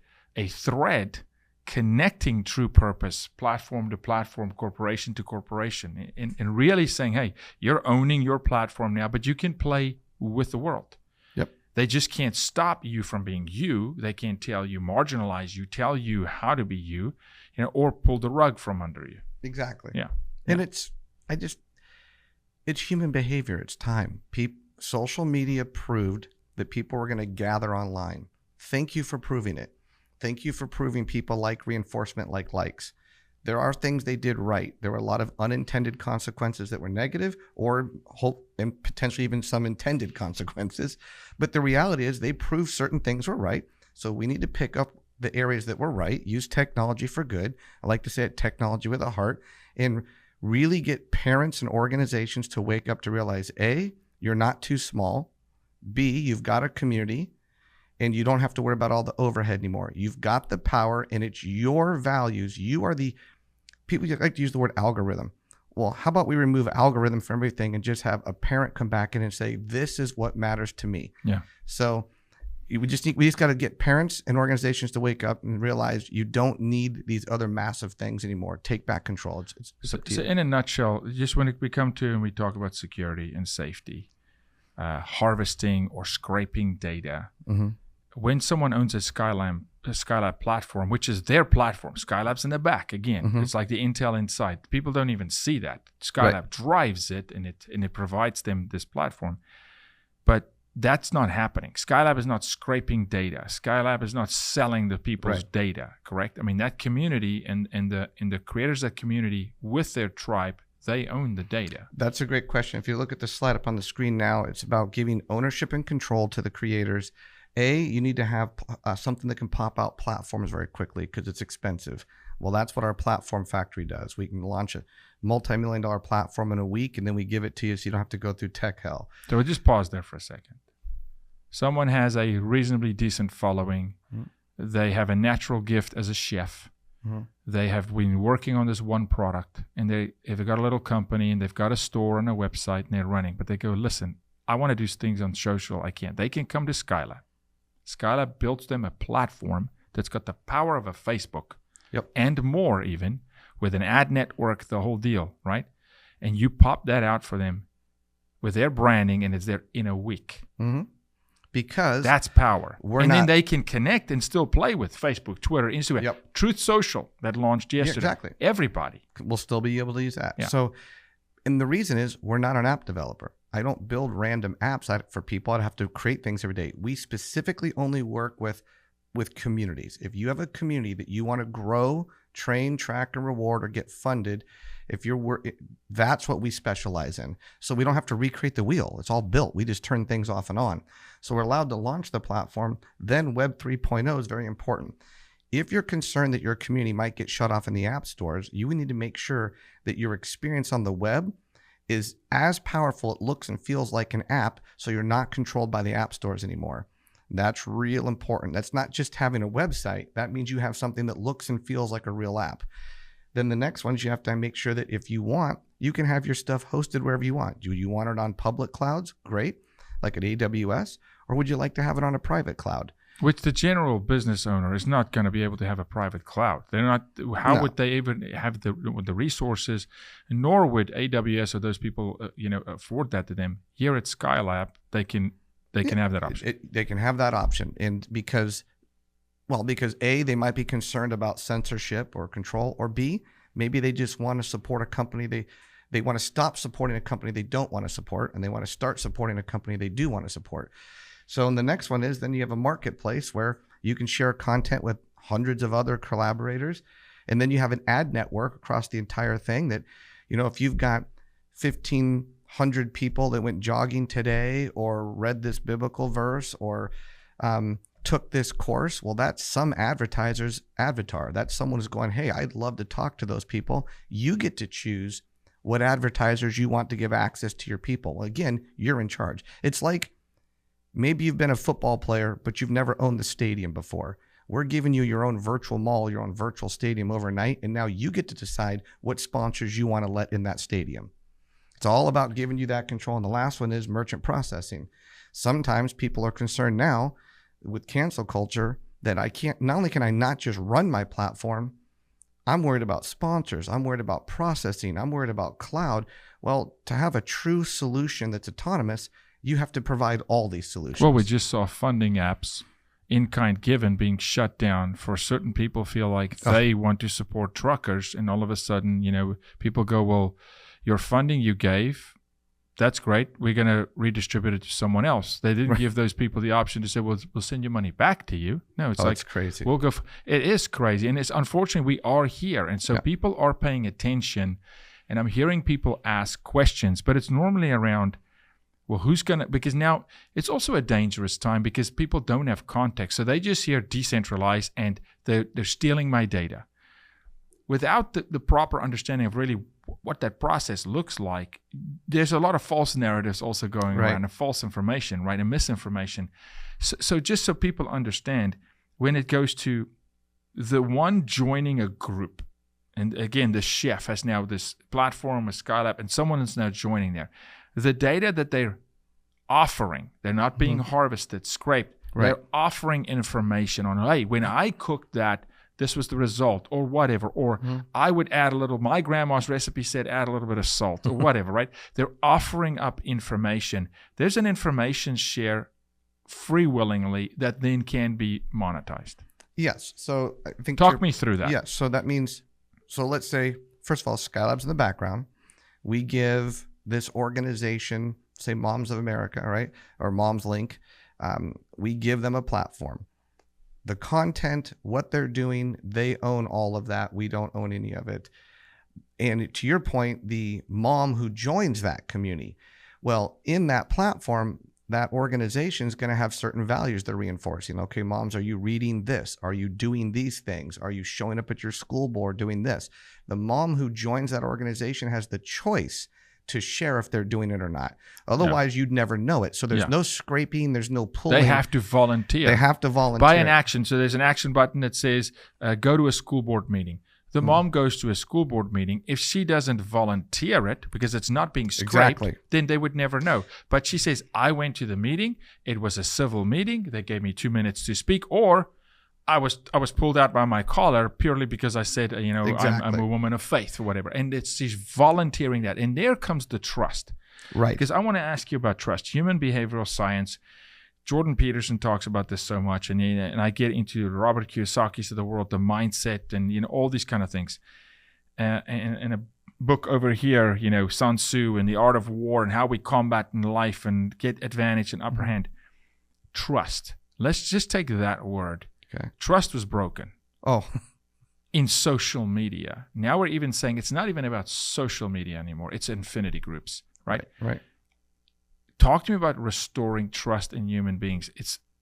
thread connecting true purpose, platform to platform, corporation to corporation, and really saying, hey, you're owning your platform now, but you can play with the world. Yep. They just can't stop you from being you. They can't marginalize you, tell you how to be you, or pull the rug from under you. Exactly. Yeah. And it's human behavior. It's time. Social media proved that people were going to gather online. Thank you for proving it. Thank you for proving people like reinforcement, like likes. There are things they did right. There were a lot of unintended consequences that were negative, and potentially even some intended consequences. But the reality is they proved certain things were right. So we need to pick up the areas that were right, use technology for good. I like to say it, technology with a heart, and really get parents and organizations to wake up to realize, A, you're not too small. B, you've got a community, and you don't have to worry about all the overhead anymore. You've got the power, and it's your values. You are the people like to use the word algorithm. Well, how about we remove algorithm from everything and just have a parent come back in and say, this is what matters to me. Yeah. So we just got to get parents and organizations to wake up and realize you don't need these other massive things anymore. Take back control. It's up to you. So in a nutshell, just when we come to and we talk about security and safety, harvesting or scraping data, mm-hmm. when someone owns a Skylab platform, which is their platform, Skylab's in the back again. Mm-hmm. It's like the Intel inside. People don't even see that. Skylab Right. drives it, and it provides them this platform. But that's not happening. Skylab is not scraping data. Skylab is not selling the people's Right. data. Correct? I mean, that community and the creators of that community with their tribe, they own the data. That's a great question. If you look at the slide up on the screen now, it's about giving ownership and control to the creators. You need to have something that can pop out platforms very quickly because it's expensive. Well, that's what our platform factory does. We can launch a multi-million-dollar platform in a week, and then we give it to you so you don't have to go through tech hell. So we'll just pause there for a second. Someone has a reasonably decent following. Mm-hmm. They have a natural gift as a chef. Mm-hmm. They have been working on this one product, and they've got a little company, and they've got a store and a website, and they're running. But they go, listen, I want to do things on social. I can't. They can come to Skylab. Skylab builds them a platform that's got the power of a Facebook. Yep. And more even, with an ad network, the whole deal, right? And you pop that out for them with their branding, and it's there in a week. Mm-hmm. Because that's power. Then they can connect and still play with Facebook, Twitter, Instagram. Yep. Truth Social that launched yesterday. Yeah, exactly. Everybody will still be able to use that. Yeah. So, and the reason is we're not an app developer. I don't build random apps for people. I'd have to create things every day. We specifically only work with communities. If you have a community that you want to grow, train, track, and reward, or get funded, that's what we specialize in. So we don't have to recreate the wheel. It's all built. We just turn things off and on. So we're allowed to launch the platform. Then Web 3.0 is very important. if you're concerned that your community might get shut off in the app stores, you need to make sure that your experience on the web is as powerful, it looks and feels like an app, so you're not controlled by the app stores anymore. That's real important. That's not just having a website. That means you have something that looks and feels like a real app. Then the next one is you have to make sure that if you want, you can have your stuff hosted wherever you want. Do you want it on public clouds? Great, like at AWS, or would you like to have it on a private cloud? Which the general business owner is not going to be able to have a private cloud. They're not. How would they even have the resources? Nor would AWS or those people, afford that to them. Here at Skylab, they can have that option. They can have that option, and because A, they might be concerned about censorship or control, or B, maybe they just want to support a company. They want to stop supporting a company they don't want to support, and they want to start supporting a company they do want to support. So the next one is then you have a marketplace where you can share content with hundreds of other collaborators. And then you have an ad network across the entire thing that, if you've got 1,500 people that went jogging today or read this biblical verse or took this course, well, that's some advertiser's avatar. That's someone who's going, hey, I'd love to talk to those people. You get to choose what advertisers you want to give access to your people. Well, again, you're in charge. It's like, maybe you've been a football player, but you've never owned the stadium before. We're giving you your own virtual mall, your own virtual stadium overnight, and now you get to decide what sponsors you want to let in that stadium. It's all about giving you that control. And the last one is merchant processing. Sometimes people are concerned now with cancel culture that not only can I not just run my platform, I'm worried about sponsors. I'm worried about processing. I'm worried about cloud. Well, to have a true solution that's autonomous, you have to provide all these solutions. Well, we just saw funding apps, in-kind given, being shut down for certain people feel like they want to support truckers. And all of a sudden, people go, well, your funding you gave, that's great. We're going to redistribute it to someone else. They didn't give those people the option to say, well, we'll send your money back to you. No, it's crazy. We'll go. It is crazy. And it's unfortunately, we are here. And so people are paying attention. And I'm hearing people ask questions, but it's normally around, well, who's going to, because now it's also a dangerous time because people don't have context. So they just hear decentralized and they're stealing my data. Without the proper understanding of really what that process looks like, there's a lot of false narratives also going around and false information, right, and misinformation. So just so people understand, when it goes to the one joining a group, and again, the chef has now this platform with Skylab, and someone is now joining there. The data that they're offering, they're not being harvested, scraped. They're offering information on, hey, when I cooked that, this was the result, or whatever. Or I would add a little, my grandma's recipe said add a little bit of salt, or whatever, right? They're offering up information. There's an information share free willingly that then can be monetized. Yes. So I think talk me through that. Yes. So that means, let's say, first of all, Skylab's in the background. We give this organization, say Moms of America, right? Or Moms Link. We give them a platform. The content, what they're doing, they own all of that. We don't own any of it. And to your point, the mom who joins that community, well, in that platform, that organization is going to have certain values they're reinforcing. Okay, moms, are you reading this? Are you doing these things? Are you showing up at your school board doing this? The mom who joins that organization has the choice to share if they're doing it or not. Otherwise, you'd never know it. So there's no scraping, there's no pulling. They have to volunteer. They have to volunteer. By an action. So there's an action button that says, go to a school board meeting. The mom goes to a school board meeting. If she doesn't volunteer it, because it's not being scraped, then they would never know. But she says, I went to the meeting. It was a civil meeting. They gave me 2 minutes to speak. Or I was pulled out by my collar purely because I said, I'm a woman of faith or whatever. And she's volunteering that. And there comes the trust. Right. Because I want to ask you about trust. Human behavioral science. Jordan Peterson talks about this so much. And I get into Robert Kiyosaki's of the world, the mindset and, all these kind of things. And a book over here, Sun Tzu and the art of war and how we combat in life and get advantage and upper hand. Trust. Let's just take that word. Okay. Trust was broken. Oh. In social media. Now we're even saying it's not even about social media anymore. It's infinity groups, right? Right. Talk to me about restoring trust in human beings.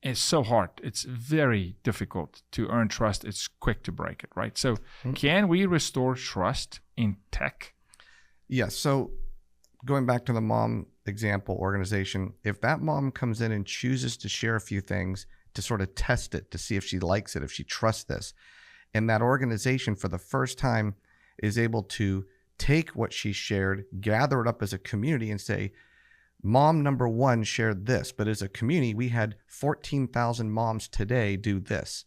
It's so hard. It's very difficult to earn trust. It's quick to break it, right? So can we restore trust in tech? Yes. So going back to the mom example organization, if that mom comes in and chooses to share a few things to sort of test it, to see if she likes it, if she trusts this, and that organization for the first time is able to take what she shared, gather it up as a community and say, mom number one shared this, but as a community, we had 14,000 moms today do this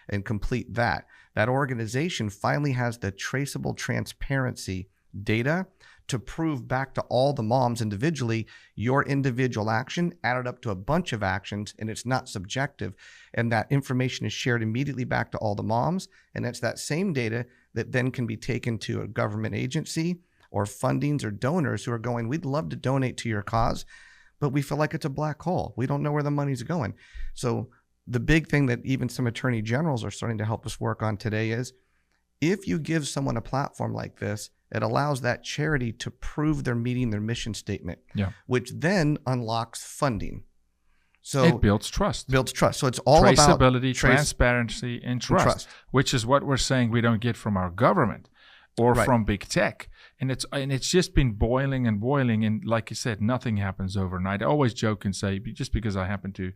and complete that. That organization finally has the traceable transparency data to prove back to all the moms individually, your individual action added up to a bunch of actions, and it's not subjective. And that information is shared immediately back to all the moms. And it's that same data that then can be taken to a government agency or fundings or donors who are going, we'd love to donate to your cause, but we feel like it's a black hole. We don't know where the money's going. So the big thing that even some attorney generals are starting to help us work on today is, if you give someone a platform like this, it allows that charity to prove they're meeting their mission statement, which then unlocks funding. So it builds trust. So it's all about traceability, transparency, and trust, which is what we're saying we don't get from our government or from big tech. And it's just been boiling and boiling. And like you said, nothing happens overnight. I always joke and say, just because I happen to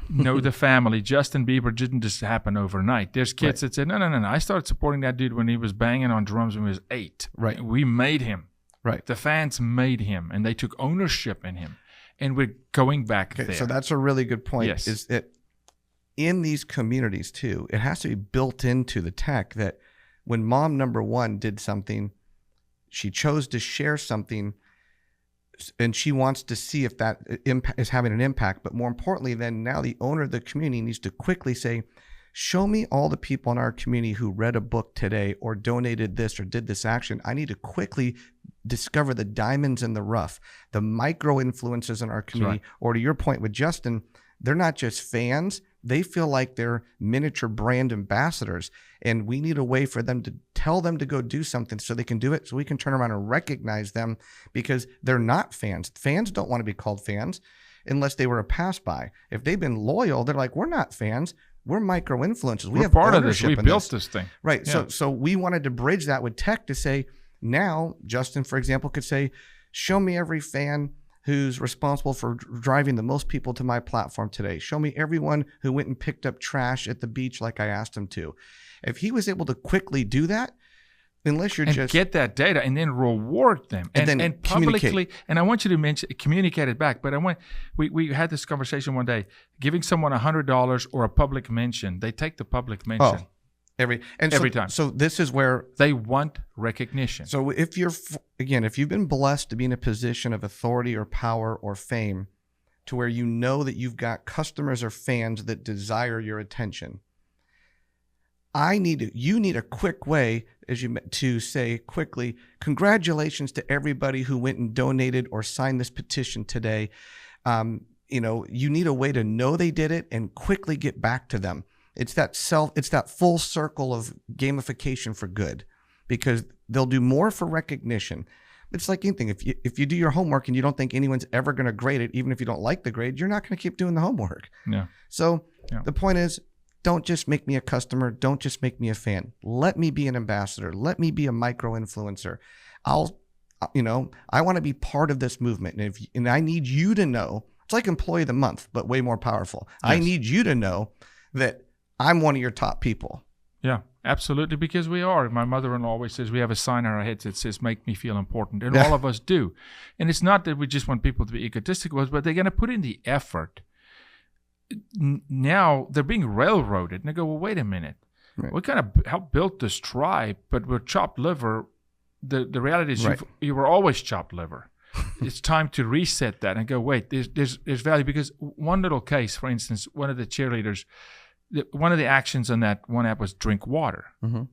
know the family, Justin Bieber didn't just happen overnight. There's kids that say, no. I started supporting that dude when he was banging on drums when he was 8. Right. We made him. Right. The fans made him, and they took ownership in him. And we're going back there. So that's a really good point. Yes. Is that in these communities too, it has to be built into the tech that when mom number one did something, she chose to share something, and she wants to see if that is having an impact. But more importantly, then now the owner of the community needs to quickly say, show me all the people in our community who read a book today or donated this or did this action. I need to quickly discover the diamonds in the rough, the micro influences in our community. Right. Or to your point with Justin, they're not just fans. They feel like they're miniature brand ambassadors, and we need a way for them to tell them to go do something so they can do it, so we can turn around and recognize them, because they're not fans. Fans don't want to be called fans unless they were a pass by. If they've been loyal, they're like, we're not fans. We're micro influencers. We're have part of this. We built this thing. Right. Yeah. So we wanted to bridge that with tech to say, now Justin, for example, could say, show me every fan who's responsible for driving the most people to my platform today. Show me everyone who went and picked up trash at the beach like I asked him to. If he was able to quickly do that, unless you're just get that data and then reward them and publicly, and I want you to communicate it back. But we had this conversation one day, giving someone $100 or a public mention. They take the public mention every time. So this is where they want recognition. So if you've been blessed to be in a position of authority or power or fame, to where you know that you've got customers or fans that desire your attention, you need a quick way to say quickly, congratulations to everybody who went and donated or signed this petition today. You need a way to know they did it and quickly get back to them. It's that full circle of gamification for good, because they'll do more for recognition. It's like anything. If you do your homework and you don't think anyone's ever going to grade it, even if you don't like the grade, you're not going to keep doing the homework. Yeah. So the point is, don't just make me a customer. Don't just make me a fan. Let me be an ambassador. Let me be a micro influencer. I want to be part of this movement. And I need you to know, it's like employee of the month, but way more powerful. Yes. I need you to know that I'm one of your top people. Yeah, absolutely. Because we are. My mother-in-law always says we have a sign on our heads that says, make me feel important. And all of us do. And it's not that we just want people to be egotistical, but they're going to put in the effort. Now they're being railroaded, and they go, well, wait a minute. Right. We kind of helped build this tribe, but we're chopped liver. The reality is you were always chopped liver. It's time to reset that and go, wait, there's value. Because one little case, for instance, one of the cheerleaders, one of the actions on that one app was drink water. Mm-hmm.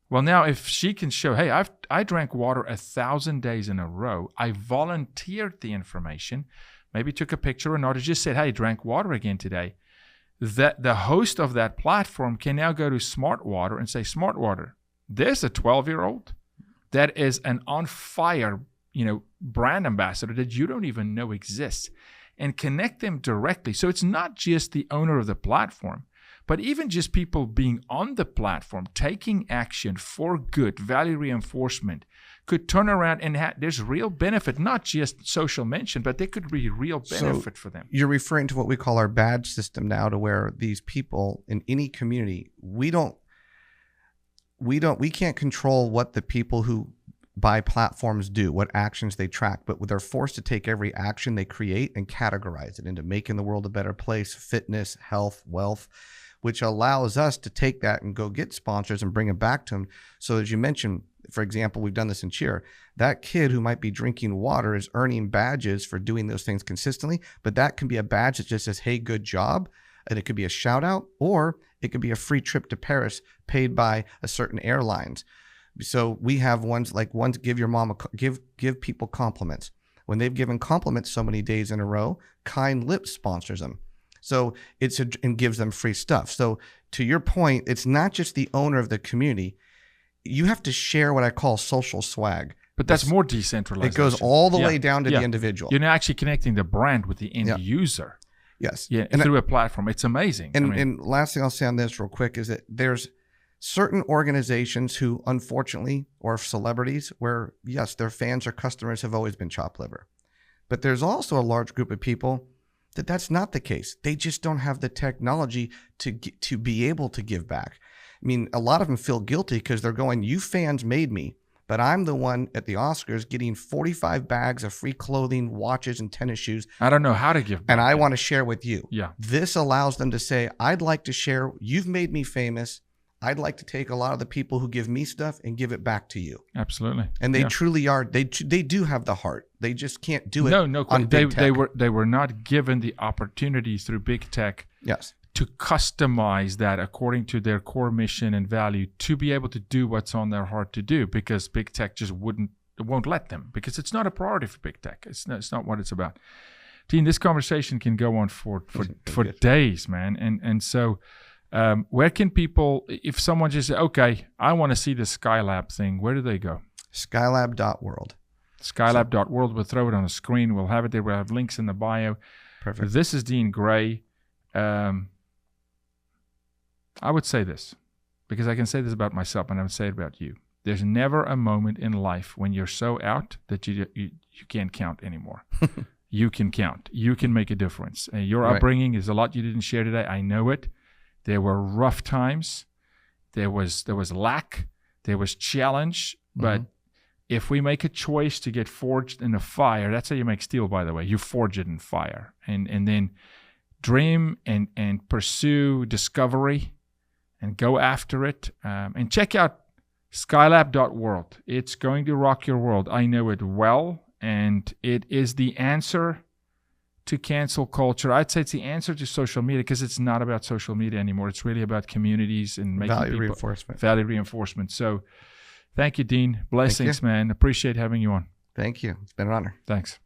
Well, now if she can show, hey, I drank water 1,000 days in a row. I volunteered the information. Maybe took a picture or not, or just said, hey, drank water again today. That the host of that platform can now go to Smart Water and say, Smart Water, there's a 12-year-old that is an on fire, brand ambassador that you don't even know exists. and connect them directly. So it's not just the owner of the platform, but even just people being on the platform, taking action for good, value reinforcement, could turn around and there's real benefit, not just social mention, but there could be real benefit for them. You're referring to what we call our badge system now, to where these people in any community, we can't control what the people who buy platforms do, what actions they track, but they're forced to take every action they create and categorize it into making the world a better place, fitness, health, wealth, which allows us to take that and go get sponsors and bring it back to them. So as you mentioned, for example, we've done this in Cheer. That kid who might be drinking water is earning badges for doing those things consistently, but that can be a badge that just says, hey, good job. And it could be a shout out, or it could be a free trip to Paris paid by a certain airlines. So we have ones give your mom give people compliments. When they've given compliments so many days in a row, Kind Lips sponsors them. So and gives them free stuff. So to your point, it's not just the owner of the community. You have to share what I call social swag. But that's more decentralized. It goes all the way down to the individual. You're actually connecting the brand with the end user. Yes. Yeah, and through a platform. It's amazing. And last thing I'll say on this real quick is that there's certain organizations who, unfortunately, or celebrities, where, yes, their fans or customers have always been chopped liver. But there's also a large group of people that's not the case. They just don't have the technology to be able to give back. I mean, a lot of them feel guilty because they're going, you fans made me, but I'm the one at the Oscars getting 45 bags of free clothing, watches, and tennis shoes. I don't know how to give back. And I want to share with you. Yeah. This allows them to say, I'd like to share. You've made me famous. I'd like to take a lot of the people who give me stuff and give it back to you. Absolutely. And they truly are. They do have the heart. They just can't do it. No. They were not given the opportunity through big tech. Yes. To customize that according to their core mission and value, to be able to do what's on their heart to do, because big tech just won't let them, because it's not a priority for big tech. It's not what it's about. Dean, this conversation can go on for days, man. And so where can people, if someone just say, okay, I want to see the Skylab thing, where do they go? Skylab.world. Skylab.world. We'll throw it on the screen. We'll have it there. We'll have links in the bio. Perfect. This is Dean Gray. I would say this, because I can say this about myself, and I would say it about you. There's never a moment in life when you're so out that you can't count anymore. You can count. You can make a difference. Your upbringing is a lot you didn't share today. I know it. There were rough times. There was lack. There was challenge. But if we make a choice to get forged in a fire, that's how you make steel, by the way. You forge it in fire. And then dream and pursue discovery and go after it. And check out Skylab.world. It's going to rock your world. I know it well. And it is the answer to cancel culture. I'd say it's the answer to social media, because it's not about social media anymore. It's really about communities and making value reinforcement. Value reinforcement. So thank you, Dean. Blessings, man. Appreciate having you on. Thank you. It's been an honor. Thanks.